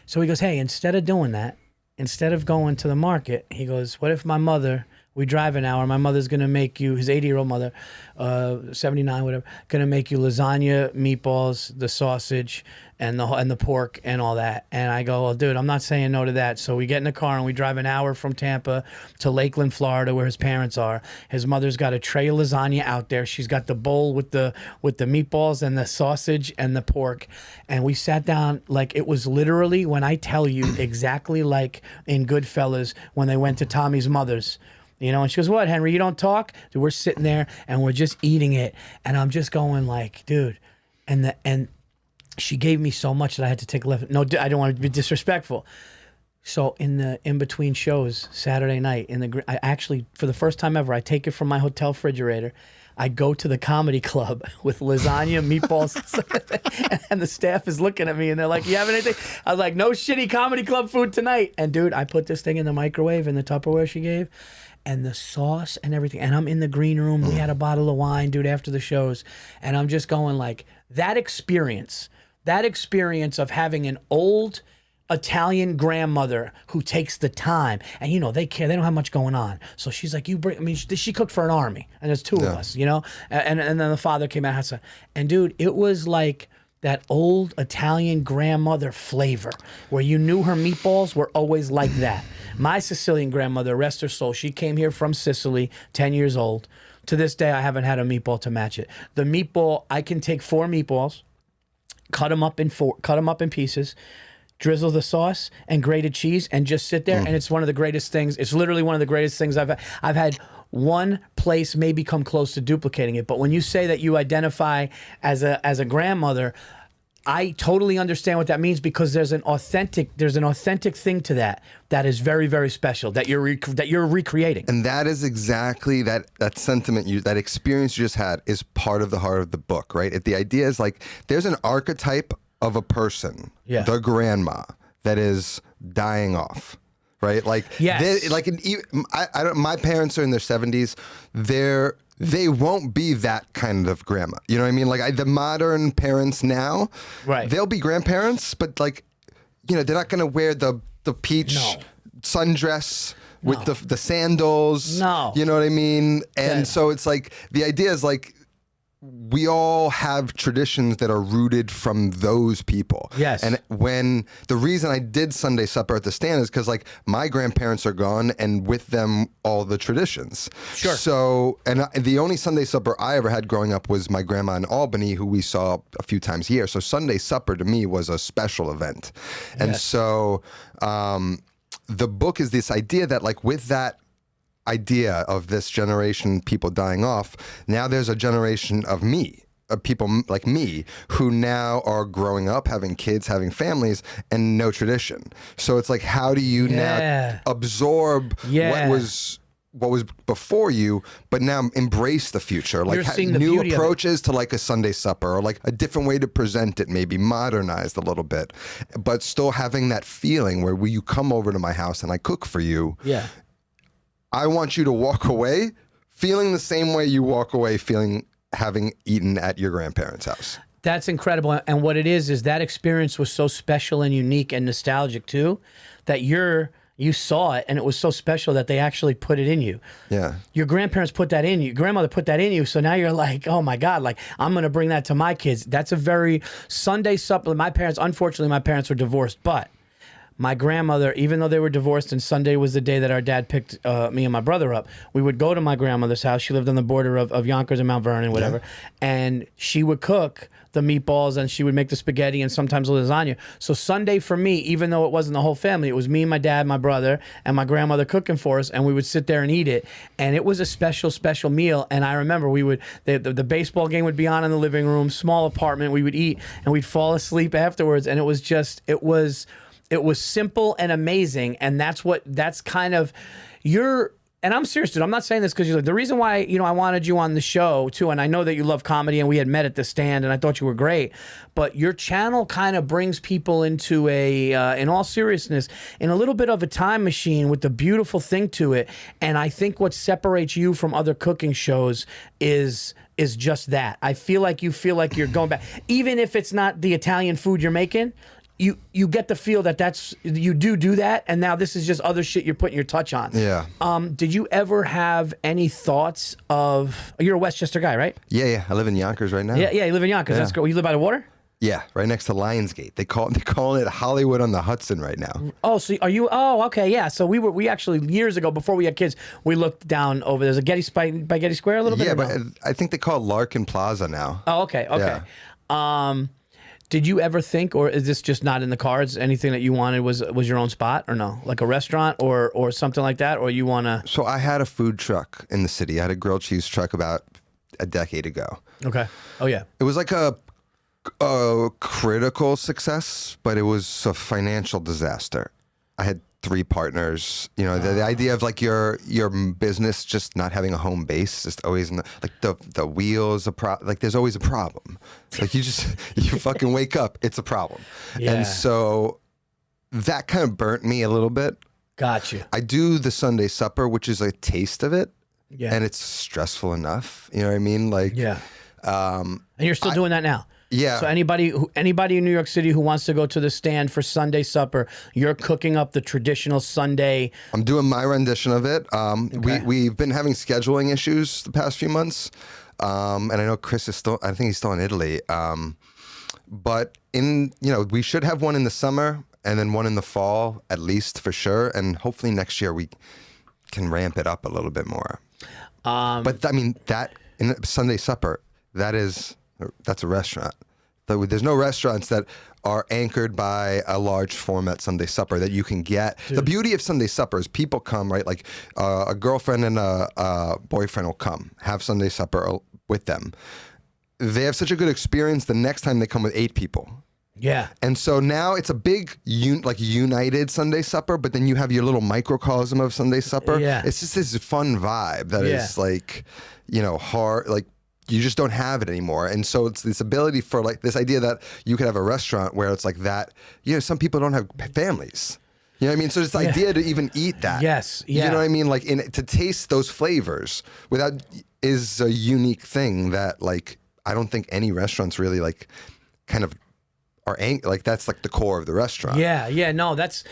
So he goes, hey, instead of doing that, instead of going to the market, he goes, what if my mother We drive an hour. My mother's going to make you, his 80-year-old mother, 79, whatever, going to make you lasagna, meatballs, the sausage, and the pork and all that. And I go, well, dude, I'm not saying no to that. So we get in the car and we drive an hour from Tampa to Lakeland, Florida, where his parents are. His mother's got a tray of lasagna out there. She's got the bowl with the meatballs and the sausage and the pork. And we sat down like it was literally, when I tell you, exactly like in Goodfellas when they went to Tommy's mother's. You know, and she goes, what, Henry, you don't talk? Dude, we're sitting there and we're just eating it. And I'm just going like, dude, and she gave me so much that I had to take a left. No, I don't want to be disrespectful. So in between shows, Saturday night, I actually, for the first time ever, I take it from my hotel refrigerator. I go to the comedy club with lasagna, meatballs, and the staff is looking at me and they're like, you have anything? I was like, no shitty comedy club food tonight. And dude, I put this thing in the microwave in the Tupperware she gave, and the sauce and everything. And I'm in the green room. We had a bottle of wine, dude, after the shows. And I'm just going like, that experience of having an old Italian grandmother who takes the time, and you know they care, they don't have much going on, so she's like, she cooked for an army and there's two of us, you know, and then the father came out and dude, it was like that old Italian grandmother flavor where you knew her meatballs were always like that. My Sicilian grandmother, rest her soul, she came here from Sicily, 10 years old. To this day I haven't had a meatball to match it. The meatball, I can take 4 meatballs, cut them up in pieces, drizzle the sauce and grated cheese, and just sit there. And it's one of the greatest things. It's literally one of the greatest things I've had. One place maybe come close to duplicating it. But when you say that you identify as a grandmother, I totally understand what that means, because there's an authentic thing to that is very, very special that you're recreating. And that is exactly that sentiment, that experience you just had is part of the heart of the book, right? The idea is like there's an archetype of a person, the grandma, that is dying off, right? Like, yes. My parents are in their 70s. They won't be that kind of grandma. You know what I mean? Like the modern parents now, right? They'll be grandparents, but like, you know, they're not going to wear the peach sundress with the sandals. No. You know what I mean? And so it's like, the idea is like, we all have traditions that are rooted from those people. Yes. And when the reason I did Sunday supper at the stand is because like my grandparents are gone, and with them all the traditions. Sure. So, and the only Sunday supper I ever had growing up was my grandma in Albany, who we saw a few times a year. So Sunday supper to me was a special event. And so the book is this idea that like with that idea of this generation, people dying off, now there's a generation of people like me who now are growing up, having kids, having families, and no tradition. So it's like, how do you now absorb what was before you, but now embrace the future, like new approaches to like a Sunday supper, or like a different way to present it, maybe modernized a little bit, but still having that feeling where you come over to my house and I cook for you. Yeah. I want you to walk away feeling the same way you walk away feeling having eaten at your grandparents' house. That's incredible. And what it is that experience was so special and unique and nostalgic too, that you saw it and it was so special that they actually put it in you. Yeah. Your grandparents put that in you. Grandmother put that in you. So now you're like, oh my God, like I'm going to bring that to my kids. That's a very Sunday supper. Unfortunately, my parents were divorced, but my grandmother, even though they were divorced and Sunday was the day that our dad picked me and my brother up, we would go to my grandmother's house. She lived on the border of Yonkers and Mount Vernon, whatever. And she would cook the meatballs and she would make the spaghetti and sometimes the lasagna. So Sunday for me, even though it wasn't the whole family, it was me, my dad, my brother, and my grandmother cooking for us, and we would sit there and eat it. And it was a special, special meal. And I remember the baseball game would be on in the living room, small apartment, we would eat and we'd fall asleep afterwards. And it was simple and amazing, and that's kind of and I'm serious, dude. I'm not saying this because you're like, the reason why, I wanted you on the show too, and I know that you love comedy and we had met at the stand and I thought you were great, but your channel kind of brings people into in all seriousness, in a little bit of a time machine with the beautiful thing to it. And I think what separates you from other cooking shows is just that. I feel like you're going back. Even if it's not the Italian food you're making, you get the feel that you do that, and now this is just other shit you're putting your touch on. Yeah. Did you ever have any thoughts of? You're a Westchester guy, right? Yeah. I live in Yonkers right now. Yeah. You live in Yonkers. Yeah. That's cool. You live by the water? Yeah, right next to Lionsgate. They're calling it Hollywood on the Hudson right now. Oh, so are you? Oh, okay, yeah. So we actually years ago, before we had kids, we looked down over. There's a by Getty Square a little bit. Yeah, or but no? I think they call it Larkin Plaza now. Oh, okay. Did you ever think, or is this just not in the cards? Anything that you wanted was your own spot, or no, like a restaurant or something like that, or you want to? So I had a food truck in the city. I had a grilled cheese truck about a decade ago. Okay. Oh yeah. It was like a critical success, but it was a financial disaster. I had 3 partners. You know, the idea of like your business just not having a home base, just always in the wheels like there's always a problem. Like you fucking wake up, it's a problem. Yeah. And so that kind of burnt me a little bit. Gotcha. I do the Sunday supper, which is a taste of it. Yeah. And it's stressful enough. You know what I mean? Like Yeah. And you're still doing that now. Yeah. So anybody in New York City who wants to go to the stand for Sunday supper, you're cooking up the traditional Sunday. I'm doing my rendition of it. We've been having scheduling issues the past few months, and I know Chris is still. I think he's still in Italy. But we should have one in the summer and then one in the fall at least for sure, and hopefully next year we can ramp it up a little bit more. But I mean that in Sunday supper, that's a restaurant. There's no restaurants that are anchored by a large format Sunday supper that you can get. Dude. The beauty of Sunday supper is people come, right? Like a girlfriend and a boyfriend will come, have Sunday supper with them. They have such a good experience the next time they come with 8 people. Yeah. And so now it's a big united Sunday supper, but then you have your little microcosm of Sunday supper. Yeah. It's just this fun vibe that is like, hard, like, you just don't have it anymore. And so it's this ability for like this idea that you could have a restaurant where it's like that, some people don't have families. You know what I mean? So this idea to even eat that. Yes. Yeah. You know what I mean? Like to taste those flavors is a unique thing that like, I don't think any restaurants really like kind of like that's like the core of the restaurant. Yeah, no, that's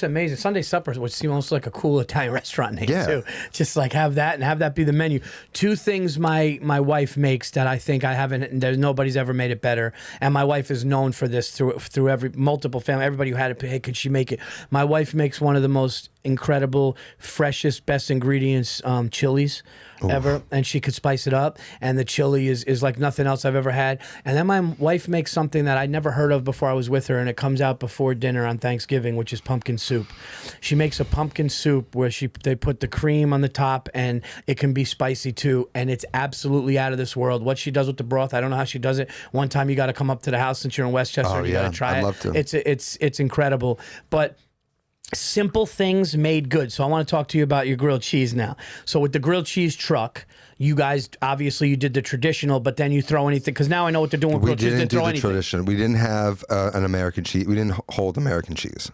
amazing. Sunday suppers would seem almost like a cool Italian restaurant name too. Just like have that be the menu. 2 things my wife makes that I think I haven't. There's nobody's ever made it better, and my wife is known for this through every multiple family. Everybody who had it, hey, could she make it? My wife makes one of the most incredible, freshest, best ingredients chilies ever, and she could spice it up, and the chili is like nothing else I've ever had. And then my wife makes something that I'd never heard of before I was with her, and it comes out before dinner on Thanksgiving, which is pumpkin soup. She makes a pumpkin soup where they put the cream on the top, and it can be spicy too, and it's absolutely out of this world. What she does with the broth, I don't know how she does it. One time you got to come up to the house since you're in Westchester, and you got to try it. I'd love to. It's incredible, but simple things made good. So I want to talk to you about your grilled cheese now. So with the grilled cheese truck, you guys, obviously you did the traditional, but then you throw anything, because now I know what they're doing with grilled cheese. We didn't do the tradition. We didn't have an American cheese. We didn't hold American cheese.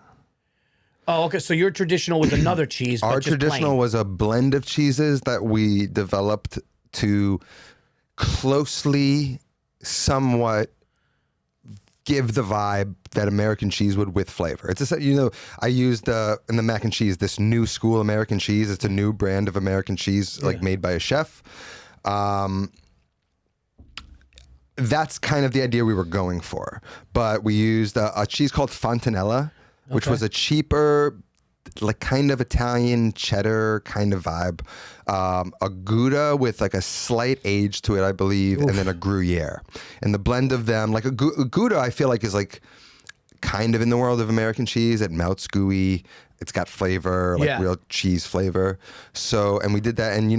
Oh, okay. So your traditional was another cheese, but Our just traditional plain. was a blend of cheeses that we developed to closely, somewhat give the vibe that American cheese would with flavor. It's just, I used in the mac and cheese, this new school American cheese. It's a new brand of American cheese, like made by a chef. That's kind of the idea we were going for. But we used a cheese called Fontanella, which was a cheaper, like kind of Italian cheddar kind of vibe. A Gouda with like a slight age to it, I believe, and then a Gruyere. And the blend of them, like a Gouda, I feel like is like kind of in the world of American cheese. It melts gooey. It's got flavor, like real cheese flavor. So, and we did that. And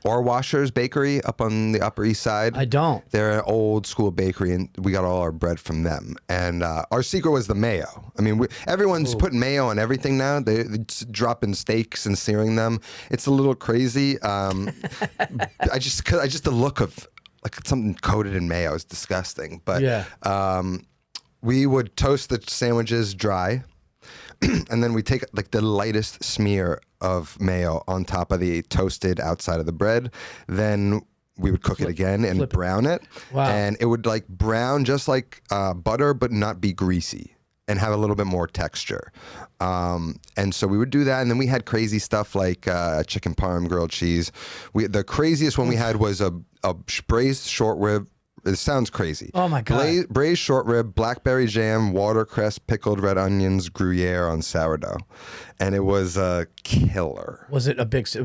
Orwasher's Bakery up on the Upper East Side. I don't. They're an old school bakery, and we got all our bread from them. And our secret was the mayo. I mean, everyone's putting mayo on everything now. They're dropping steaks and searing them. It's a little crazy. Just the look of like something coated in mayo is disgusting. But we would toast the sandwiches dry. And then we take like the lightest smear of mayo on top of the toasted outside of the bread. Then we would cook it again and brown it. Wow. And it would like brown just like butter, but not be greasy. and have a little bit more texture. And so we would do that. And then we had crazy stuff like chicken parm, grilled cheese. The craziest one we had was a braised short rib. It sounds crazy. Oh my God. Braised short rib, blackberry jam, watercress, pickled red onions, Gruyere on sourdough. And it was a killer. Was it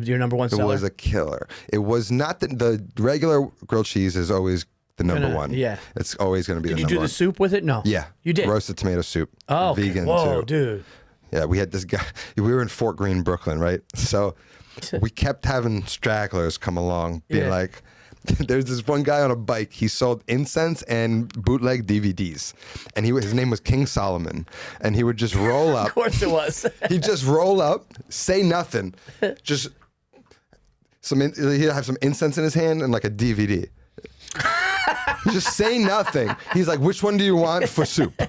your number one seller? It was a killer. It was not the regular grilled cheese is always the number one. Yeah. It's always going to be the number one. Did you do the soup with it? No. Yeah. You did? Roasted tomato soup. Oh, okay. Vegan Whoa, too. dude. Yeah, we had this guy. We were in Fort Greene, Brooklyn, right? So we kept having stragglers come along, being like, there's this one guy on a bike. He sold incense and bootleg DVDs, and his name was King Solomon. And he would just roll up. Of course it was. He'd just roll up, say nothing, just he'd have some incense in his hand and like a DVD. Just say nothing. He's like, which one do you want for soup?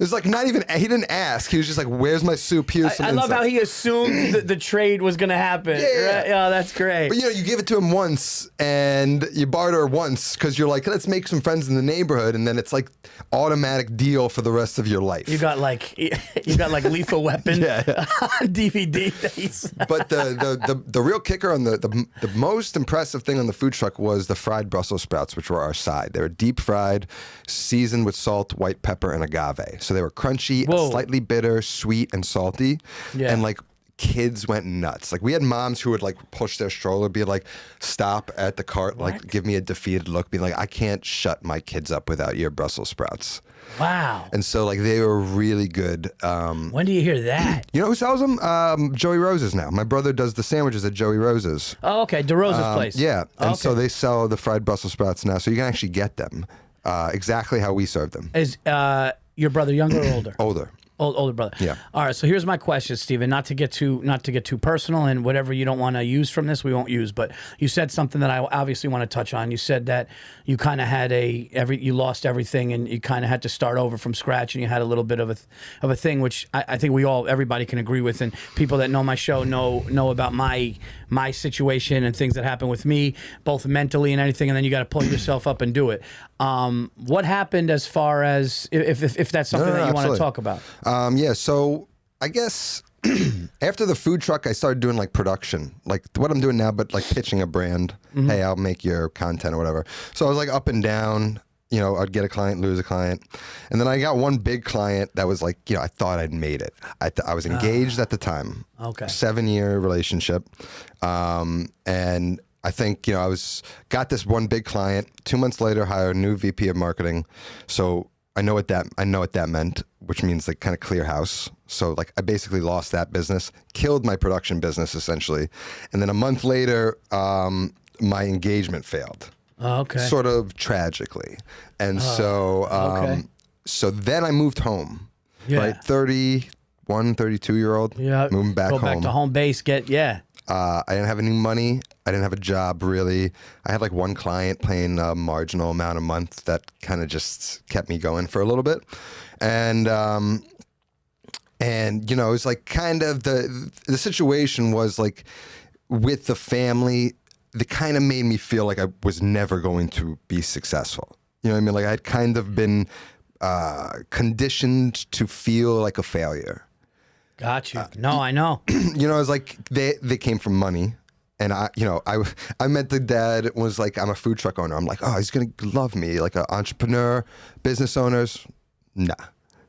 It's like not even, he didn't ask. He was just like, where's my soup? Here's some I love incense. how he assumed that the trade was going to happen. Yeah. Right? Oh, that's great. But you give it to him once and you barter once because you're like, let's make some friends in the neighborhood, and then it's like automatic deal for the rest of your life. You got like Lethal Weapon on DVD. But the real kicker on the most impressive thing on the food truck was the fried Brussels sprouts, which were our side. They were deep fried, seasoned with salt, white pepper, and agave. So they were crunchy, slightly bitter, sweet, and salty. Yeah. And like kids went nuts. Like we had moms who would like push their stroller, be like, stop at the cart, like give me a defeated look, be like, I can't shut my kids up without your Brussels sprouts. Wow. And so like they were really good. When do you hear that? You know who sells them? Joey Rose's now. My brother does the sandwiches at Joey Rose's. Oh, okay. DeRosa's place. Yeah. And so they sell the fried Brussels sprouts now. So you can actually get them exactly how we serve them. Is your brother younger or older? Older. Older brother. Yeah. All right. So here's my question, Stephen. Not to get too personal, and whatever you don't want to use from this, we won't use. But you said something that I obviously want to touch on. You said that you kind of had you lost everything, and you kind of had to start over from scratch, and you had a little bit of a thing, which I think everybody can agree with, and people that know my show know about my situation and things that happen with me, both mentally and anything, and then you got to pull yourself up and do it. What happened as far as if that's something that you want to talk about? So I guess after the food truck, I started doing like production, like what I'm doing now, but like pitching a brand. Mm-hmm. Hey, I'll make your content or whatever. So I was like up and down. I'd get a client, lose a client. And then I got one big client that was like, I thought I'd made it. I was engaged at the time. Okay. 7-year relationship. And I think, got this one big client. 2 months later, hired a new VP of marketing. So I know what that meant, which means like kind of clear house. So like I basically lost that business, killed my production business essentially. And then a month later, my engagement failed. Okay. Sort of tragically. And so then I moved home. Yeah. Right? 32-year-old. Yeah. Moving back home. Go back to home base. I didn't have any money. I didn't have a job really. I had like one client paying a marginal amount a month that kind of just kept me going for a little bit. And it was like kind of the situation was like with the family, that kind of made me feel like I was never going to be successful. You know what I mean? Like I had kind of been conditioned to feel like a failure. Got you. No, I know. It was like they came from money. And I met the dad, was like, I'm a food truck owner. I'm like, oh, he's going to love me. Like an entrepreneur, business owners. Nah,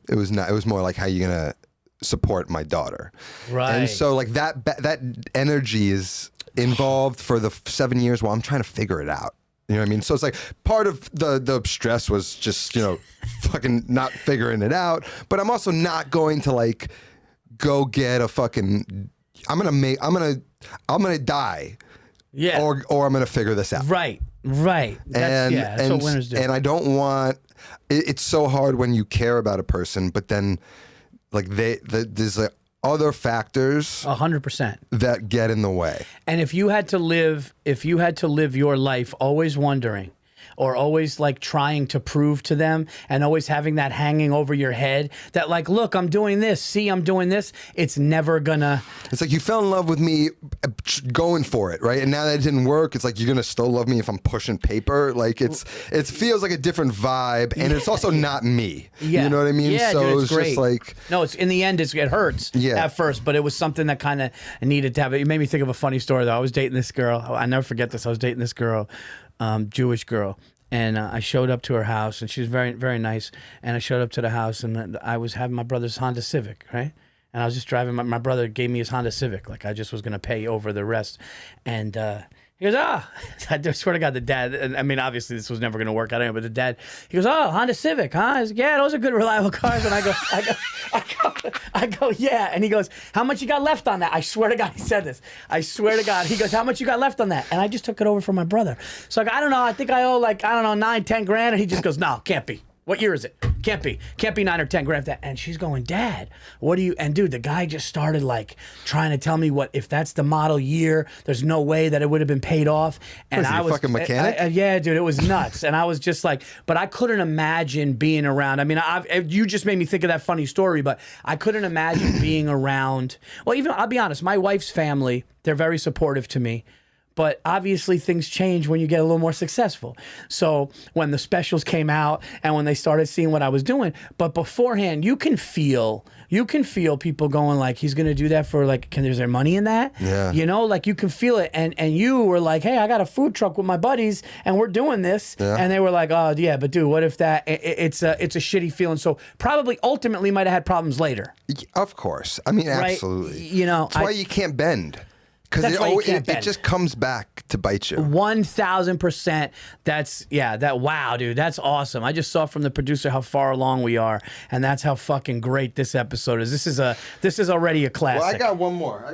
it was not. It was more like, how you going to support my daughter? Right. And so like that energy is involved for the 7 years while I'm trying to figure it out. You know what I mean? So it's like part of the stress was just, fucking not figuring it out. But I'm also not going to like go get a fucking, I'm gonna die. Yeah. Or I'm gonna figure this out. Right. That's what winners do. And I don't want, it's so hard when you care about a person, but then like there's like other factors 100% that get in the way. And if you had to live your life always wondering or always like trying to prove to them and always having that hanging over your head that like, look, I'm doing this. See, I'm doing this. It's never gonna. It's like you fell in love with me going for it, right? And now that it didn't work, it's like you're gonna still love me if I'm pushing paper. Like it feels like a different vibe, and it's also not me. Yeah. You know what I mean? Yeah, so dude, it it's was great. just like No, it's in the end, it hurts at first, but it was something that kind of needed to have it. It made me think of a funny story though. I was dating this girl. I never forget this. I was dating this girl, Jewish girl. And I showed up to her house, and she was very, very nice. And I showed up to the house, and I was having my brother's Honda Civic, right? And I was just driving. My brother gave me his Honda Civic, like I just was going to pay over the rest. And he goes, I swear to God, the dad, and I mean, obviously this was never going to work out anyway, but the dad, he goes, Honda Civic, huh? I said, yeah, those are good, reliable cars. And I go, yeah. And he goes, how much you got left on that? I swear to God, he said this. I swear to God. He goes, how much you got left on that? And I just took it over from my brother. So I don't know. I think I owe like, 9-10 grand. And he just goes, no, can't be. What year is it? Can't be 9 or 10 grand. And she's going, Dad, what do you? And dude, the guy just started like trying to tell me what if that's the model year. There's no way that it would have been paid off. And was he a fucking mechanic? Yeah, dude, it was nuts. And I was just like, but I couldn't imagine being around. I mean, you just made me think of that funny story, but I couldn't imagine being around. Well, even I'll be honest, my wife's family, they're very supportive to me. But obviously things change when you get a little more successful. So when the specials came out and when they started seeing what I was doing, but beforehand, you can feel people going like, he's going to do that for like, is there money in that? Yeah. You know, like you can feel it. And you were like, hey, I got a food truck with my buddies and we're doing this. Yeah. And they were like, oh yeah, but dude, what if that, it's a shitty feeling. So probably ultimately might've had problems later. Of course. I mean, right? Absolutely. You know, that's why you can't bend. Because it just comes back to bite you. 1,000%. Wow, dude, that's awesome. I just saw from the producer how far along we are, and that's how fucking great this episode is. This is already a classic. Well, I got one more.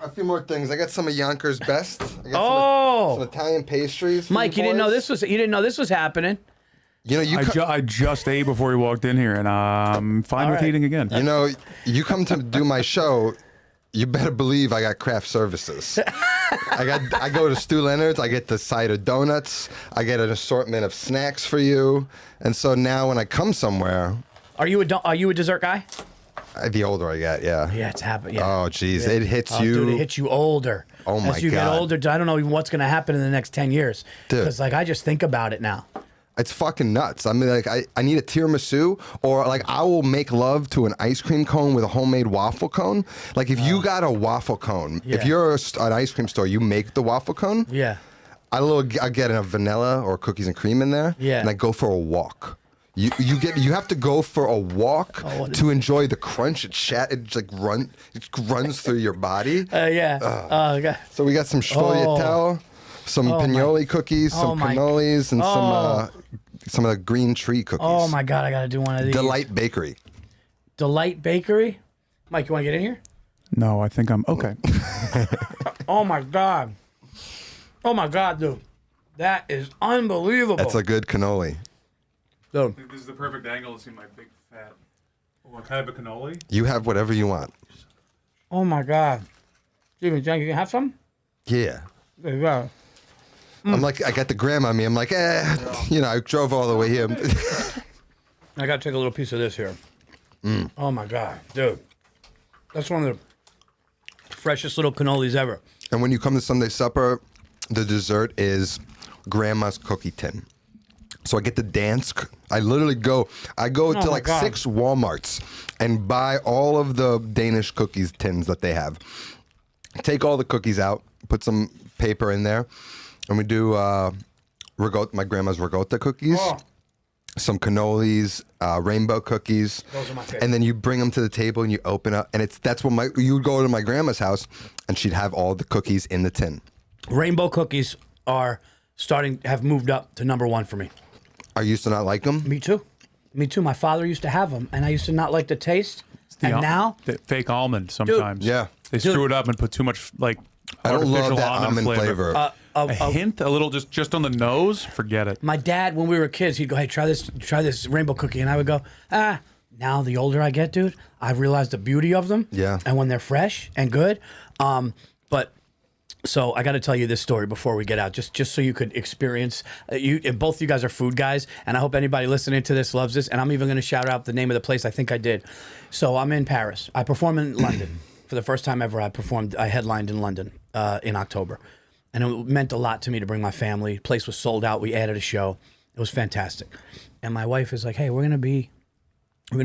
A few more things. I got some of Yonkers' best. I got some Italian pastries. Mike, you didn't know this was happening. You know, I just ate before you walked in here, and I'm fine with eating again. You know, you come to do my show. You better believe I got craft services. I go to Stu Leonard's. I get the side of donuts. I get an assortment of snacks for you. And so now when I come somewhere, are you a dessert guy? The older I get, yeah. Yeah, it's happening. Yeah. Oh, geez, it hits you. Dude, it hits you older. Oh my God. As you get older, I don't know even what's going to happen in the next 10 years. Because like I just think about it now. It's fucking nuts. I mean, like, I need a tiramisu, or like I will make love to an ice cream cone with a homemade waffle cone. Like if you got a waffle cone, if you're an ice cream store, you make the waffle cone. Yeah. I get a vanilla or cookies and cream in there. Yeah. And I go for a walk. You have to go for a walk to enjoy the crunch. It runs through your body. Yeah. God. So we got some sfogliatelle. Some pinoli cookies, some cannolis, and some of the green tree cookies. Oh my God, I gotta do one of these. Delight Bakery. Delight Bakery? Mike, you wanna get in here? No, I think I'm okay. Oh my God. Oh my God, dude. That is unbelievable. That's a good cannoli. Dude. I think this is the perfect angle to see my big fat. What kind of a cannoli? You have whatever you want. Oh my God. Stephen, you can have some? Yeah. There you go. I'm like, I got the gram on me. I'm like, I drove all the way here. I got to take a little piece of this here. Oh, my God. Dude. That's one of the freshest little cannolis ever. And when you come to Sunday supper, the dessert is grandma's cookie tin. So I get the dance. I literally go to like 6 Walmarts and buy all of the Danish cookies tins that they have. Take all the cookies out, put some paper in there. And we do my grandma's ricotta cookies, some cannolis, rainbow cookies. Those are my favorite. And then you bring them to the table and you open up. And you would go to my grandma's house and she'd have all the cookies in the tin. Rainbow cookies have moved up to #1 for me. I used to not like them. Me too. My father used to have them, and I used to not like the taste. And now? The fake almond sometimes. Dude, yeah. They screw it up and put too much like I don't artificial love that almond flavor. A hint, a little just on the nose, forget it. My dad, when we were kids, he'd go, hey, try this rainbow cookie. And I would go, now the older I get, dude, I realize the beauty of them. Yeah. And when they're fresh and good. But So I got to tell you this story before we get out, just so you could experience. Both you guys are food guys, and I hope anybody listening to this loves this. And I'm even going to shout out the name of the place. I think I did. So I'm in Paris. I perform in London for the first time ever. I headlined in London in October, and it meant a lot to me to bring my family. The place was sold out. We added a show. It was fantastic. And my wife is like, "Hey, we're going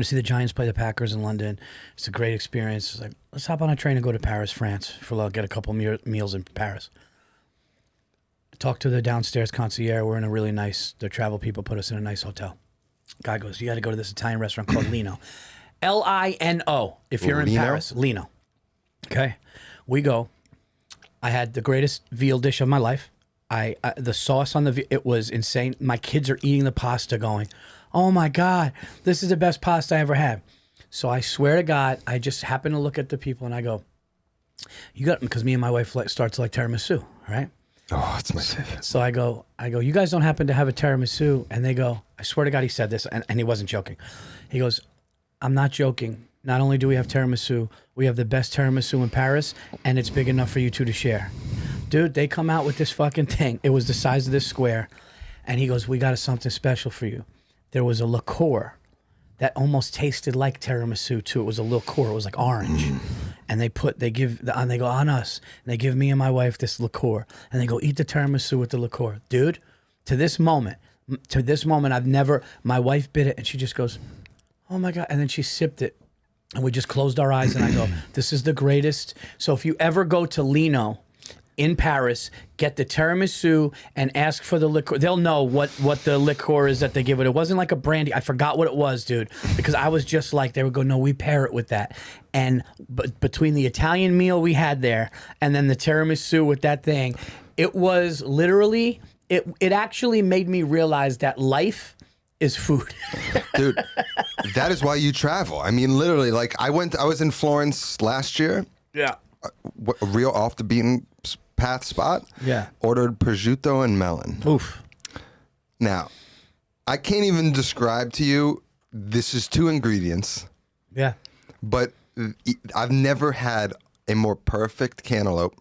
to see the Giants play the Packers in London. It's a great experience." It's like, let's hop on a train and go to Paris, France, get a couple meals in Paris. Talk to the downstairs concierge. We're in a really nice, the travel people put us in a nice hotel. Guy goes, "You got to go to this Italian restaurant called Lino." Lino, if you're in Lino? Paris. Lino. Okay. We go. I had the greatest veal dish of my life. The sauce on the veal, it was insane. My kids are eating the pasta going, "Oh my God, this is the best pasta I ever had." So I swear to God, I just happen to look at the people and I go, "You got," because me and my wife starts to like tiramisu, right? Oh, it's my favorite. So I go, "You guys don't happen to have a tiramisu?" And they go, I swear to God, he said this, and he wasn't joking. He goes, "I'm not joking. Not only do we have tiramisu, we have the best tiramisu in Paris, and it's big enough for you two to share." Dude, they come out with this fucking thing. It was the size of this square. And he goes, "We got something special for you." There was a liqueur that almost tasted like tiramisu too. It was a liqueur. It was like orange. And they go on us. And they give me and my wife this liqueur. And they go, "Eat the tiramisu with the liqueur." Dude, to this moment, my wife bit it and she just goes, "Oh my God." And then she sipped it. And we just closed our eyes and I go, "This is the greatest." So if you ever go to Lino in Paris, get the tiramisu and ask for the liqueur. They'll know what the liqueur is that they give it. It wasn't like a brandy. I forgot what it was, dude, because I was just like, they would go, "No, we pair it with that." And between the Italian meal we had there and then the tiramisu with that thing, it was literally, it actually made me realize that life is food. Dude, that is why you travel. I mean, literally, like I was in Florence last year. Yeah. A real off the beaten path spot. Yeah. Ordered prosciutto and melon. Oof. Now, I can't even describe to you, this is 2 ingredients, Yeah. but I've never had a more perfect cantaloupe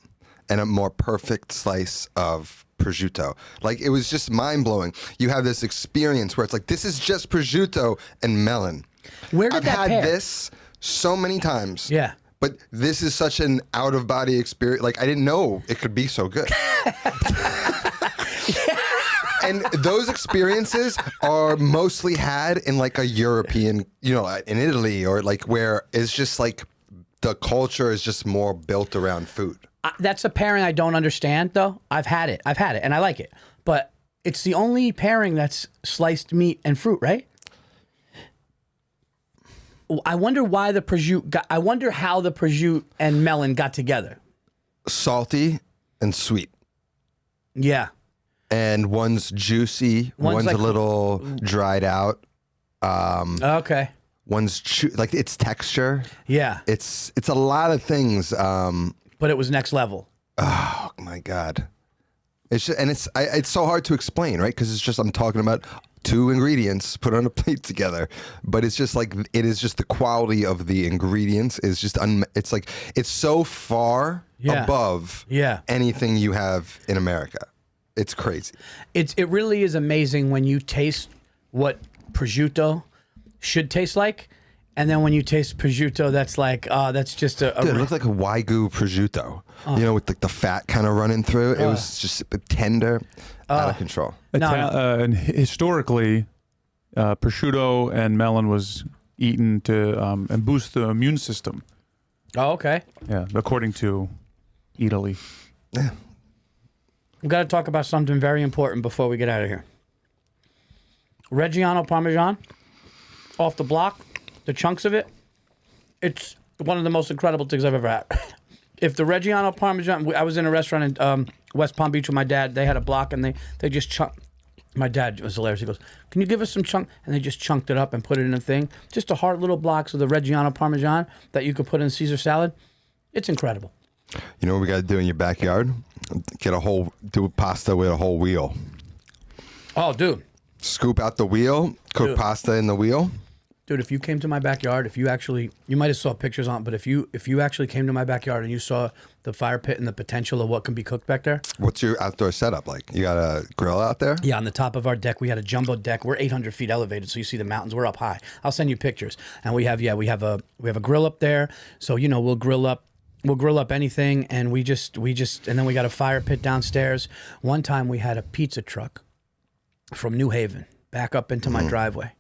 and a more perfect slice of prosciutto. Like, it was just mind-blowing. You have this experience where it's like, this is just prosciutto and melon. Where did I've that had pair? this so many times. Yeah. But this is such an out-of-body experience. Like, I didn't know it could be so good. And those experiences are mostly had in like a European, in Italy, or like where it's just like the culture is just more built around food. That's a pairing I don't understand, though. I've had it, and I like it. But it's the only pairing that's sliced meat and fruit, right? I wonder why the prosciutto. I wonder how the prosciutto and melon got together. Salty and sweet. Yeah. And one's juicy. One's like, a little dried out. Okay. One's like its texture. Yeah. It's a lot of things. But it was next level. Oh my God. It's just, and it's so hard to explain, right? Because it's just I'm talking about 2 ingredients put on a plate together, but it's just like it is just the quality of the ingredients is just it's like it's so far above anything you have in America. It's crazy. It really is amazing when you taste what prosciutto should taste like, and then when you taste prosciutto, that's like that's just a Dude, it looked like a Wagyu prosciutto, with like the fat kind of running through. It was just tender, out of control. And historically, prosciutto and melon was eaten to and boost the immune system. Oh, okay. Yeah, according to Italy. Yeah. We've got to talk about something very important before we get out of here. Reggiano Parmesan, off the block, the chunks of it, it's one of the most incredible things I've ever had. If the Reggiano Parmesan, I was in a restaurant in West Palm Beach with my dad. They had a block and they just chunked. My dad was hilarious. He goes, "Can you give us some chunk?" And they just chunked it up and put it in a thing. Just a hard little blocks of the Reggiano Parmesan that you could put in Caesar salad. It's incredible. You know what we got to do in your backyard? Do pasta with a whole wheel. Oh, dude. Scoop out the wheel, cook pasta in the wheel. Dude, if you came to my backyard, you might have saw pictures on, but if you actually came to my backyard and you saw the fire pit and the potential of what can be cooked back there. What's your outdoor setup like? You got a grill out there? Yeah, on the top of our deck, we had a jumbo deck. We're 800 feet elevated, so you see the mountains. We're up high. I'll send you pictures. And we have a grill up there. So we'll grill up anything, and we just and then we got a fire pit downstairs. One time we had a pizza truck from New Haven back up into my driveway.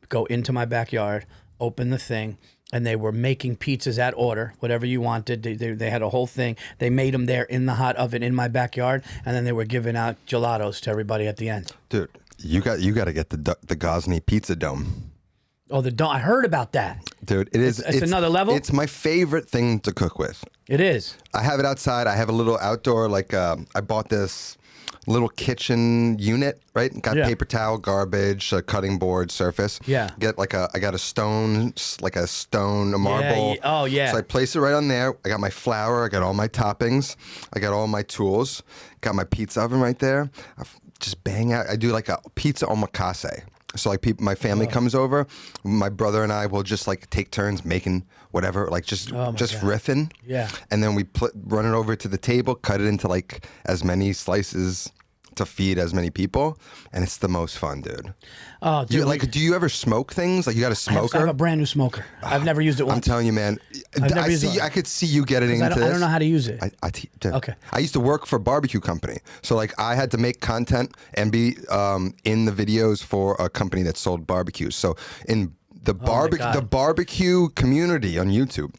Go into my backyard, open the thing, and they were making pizzas at order, whatever you wanted. They had a whole thing. They made them there in the hot oven in my backyard, and then they were giving out gelatos to everybody at the end. Dude, you got to get the Gosney Pizza Dome. Oh, the dome! I heard about that. Dude, it's another level. It's my favorite thing to cook with. It is. I have it outside. I have a little outdoor, I bought this little kitchen unit, right? Got paper towel, garbage, a cutting board, surface. Yeah. I got a stone, a marble. Yeah. Oh, yeah. So I place it right on there. I got my flour. I got all my toppings. I got all my tools. Got my pizza oven right there. I just bang out. I do like a pizza omakase. So my family comes over, my brother and I will just take turns making whatever, just riffing. Yeah. And then we run it over to the table, cut it into as many slices to feed as many people, and it's the most fun, dude. Oh, dude. Do you ever smoke things? You got a smoker? I have a brand new smoker. I've never used it once. I'm telling you, man. I could see you getting into this. I don't know how to use it. Okay. I used to work for a barbecue company, so I had to make content and be in the videos for a company that sold barbecues. So in the barbecue community on YouTube,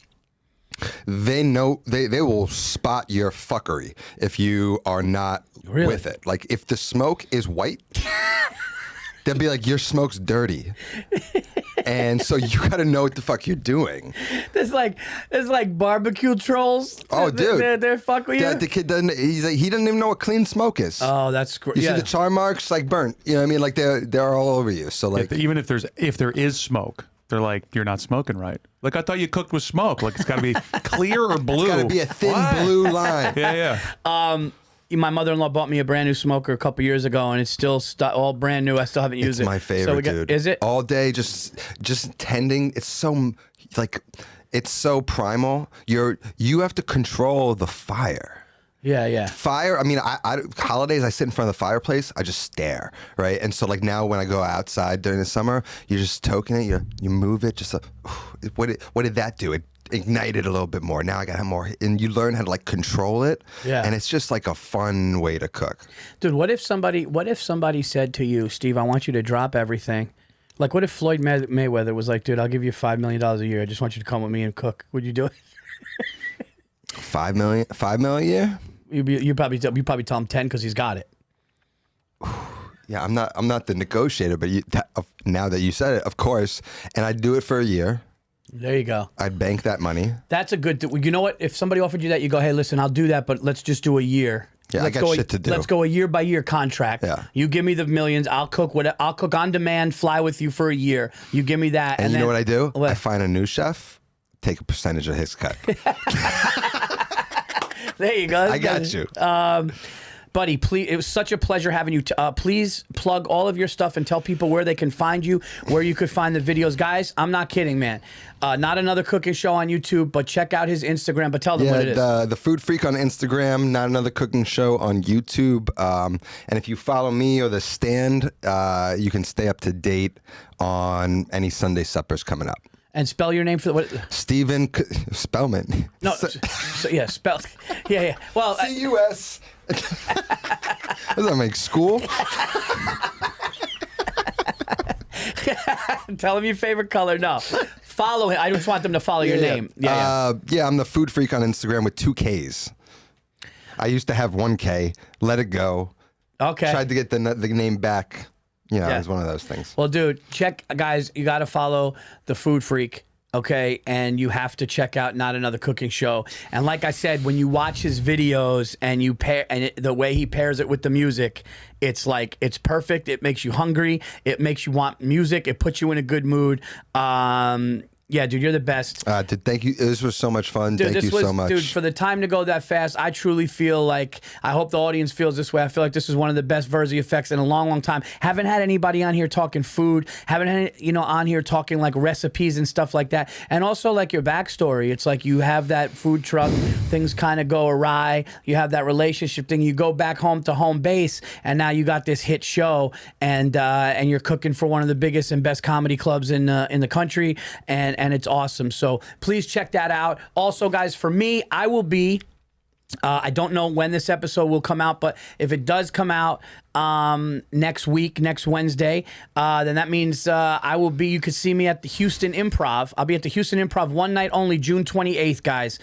they know they will spot your fuckery if you are not with it. If the smoke is white, they'll be like, your smoke's dirty. And so you got to know what the fuck you're doing. There's barbecue trolls. Oh, dude, they're fuck with you. The kid doesn't. He doesn't even know what clean smoke is. Oh, that's great. You see the char marks, burnt. You know what I mean? They're all over you. So even if there is smoke, they're like, you're not smoking right. I thought you cooked with smoke. It's got to be clear or blue. It's got to be a thin blue line. Yeah. My mother-in-law bought me a brand new smoker a couple years ago, and it's still all brand new. I still haven't used it. It's my favorite, dude. Is it? All day, just tending. It's so it's so primal. You have to control the fire. Yeah. Fire. I mean, holidays. I sit in front of the fireplace. I just stare, right? And so, now when I go outside during the summer, you're just toking it. You move it. Just what did that do? It ignited a little bit more. Now I got to have more, and you learn how to control it. Yeah. And it's just a fun way to cook. Dude, what if somebody said to you, Steve, I want you to drop everything? What if Floyd Mayweather was like, dude, I'll give you $5 million a year. I just want you to come with me and cook. Would you do it? $5 million a year? You probably tell him 10 because he's got it. Yeah, I'm not the negotiator, but now that you said it, of course, and I'd do it for a year. There you go. I'd bank that money. That's a good. You know what? If somebody offered you that, you go, hey, listen, I'll do that, but let's just do a year. Yeah, I got shit to do. Let's go a year by year contract. Yeah. You give me the millions. I'll cook on demand. Fly with you for a year. You give me that, and you know what I do? What? I find a new chef. Take a percentage of his cut. There you go. I got you. Buddy, please, it was such a pleasure having you. Please plug all of your stuff and tell people where they can find you, where you could find the videos. Guys, I'm not kidding, man. Not Another Cooking Show on YouTube, but check out his Instagram. But tell them what it is. The Food Freak on Instagram, Not Another Cooking Show on YouTube. And if you follow me or The Stand, you can stay up to date on any Sunday suppers coming up. And spell your name for what? Stephen Spellman. No, spell. Yeah. Well, C-U-S. Does that make school? Tell him your favorite color. No, follow him. I just want them to follow your name. Yeah. I'm the Food Freak on Instagram with 2 Ks. I used to have 1 K. Let it go. Okay. Tried to get the name back. It's one of those things. Well, dude, guys, you got to follow the Food Freak, okay? And you have to check out Not Another Cooking Show. And like I said, when you watch his videos and you pair, the way he pairs it with the music, it's perfect. It makes you hungry. It makes you want music. It puts you in a good mood. Yeah, dude, you're the best. Dude, thank you. This was so much fun. Dude, Thank you so much. Dude, for the time to go that fast, I truly feel like, I hope the audience feels this way. I feel like this is one of the best Virzi effects in a long, long time. Haven't had anybody on here talking food. Haven't had, on here talking like recipes and stuff like that. And also like your backstory. It's like you have that food truck, things kind of go awry. You have that relationship thing. You go back home to home base, and now you got this hit show, and you're cooking for one of the biggest and best comedy clubs in the country, and it's awesome. So please check that out. Also, guys, for me, I will be, I don't know when this episode will come out, but if it does come out next week, next Wednesday, then that means I will be, you could see me at the Houston Improv. I'll be at the Houston Improv one night only, June 28th, guys.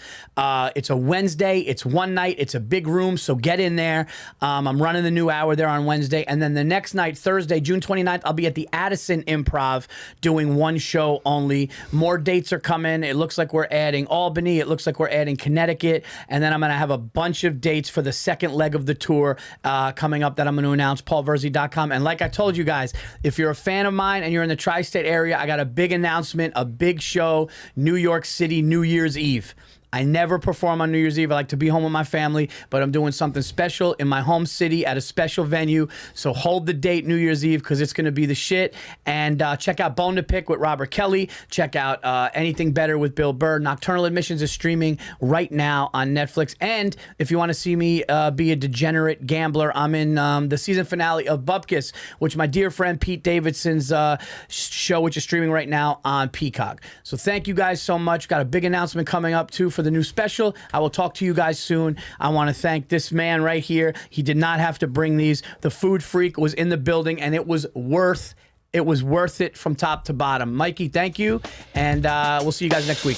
It's a Wednesday, it's one night, it's a big room, so get in there. I'm running the new hour there on Wednesday, and then the next night, Thursday, June 29th, I'll be at the Addison Improv doing one show only. More dates are coming. It looks like we're adding Albany, it looks like we're adding Connecticut, and then I'm going to have a bunch of dates for the second leg of the tour coming up that I'm going to announce, paulvirzi.com. And like I told you guys, if you're a fan of mine and you're in the tri-state area, I got a big announcement, a big show, New York City, New Year's Eve. I never perform on New Year's Eve. I like to be home with my family, but I'm doing something special in my home city at a special venue. So hold the date, New Year's Eve, because it's going to be the shit. And check out Bone to Pick with Robert Kelly. Check out Anything Better with Bill Burr. Nocturnal Admissions is streaming right now on Netflix. And if you want to see me be a degenerate gambler, I'm in the season finale of Bupkis, which my dear friend Pete Davidson's show, which is streaming right now on Peacock. So thank you guys so much. Got a big announcement coming up, too, for the new special. I will talk to you guys soon. I want to thank this man right here. He did not have to bring these. The food freak was in the building, and it was worth it from top to bottom. Mikey, thank you, and we'll see you guys next week.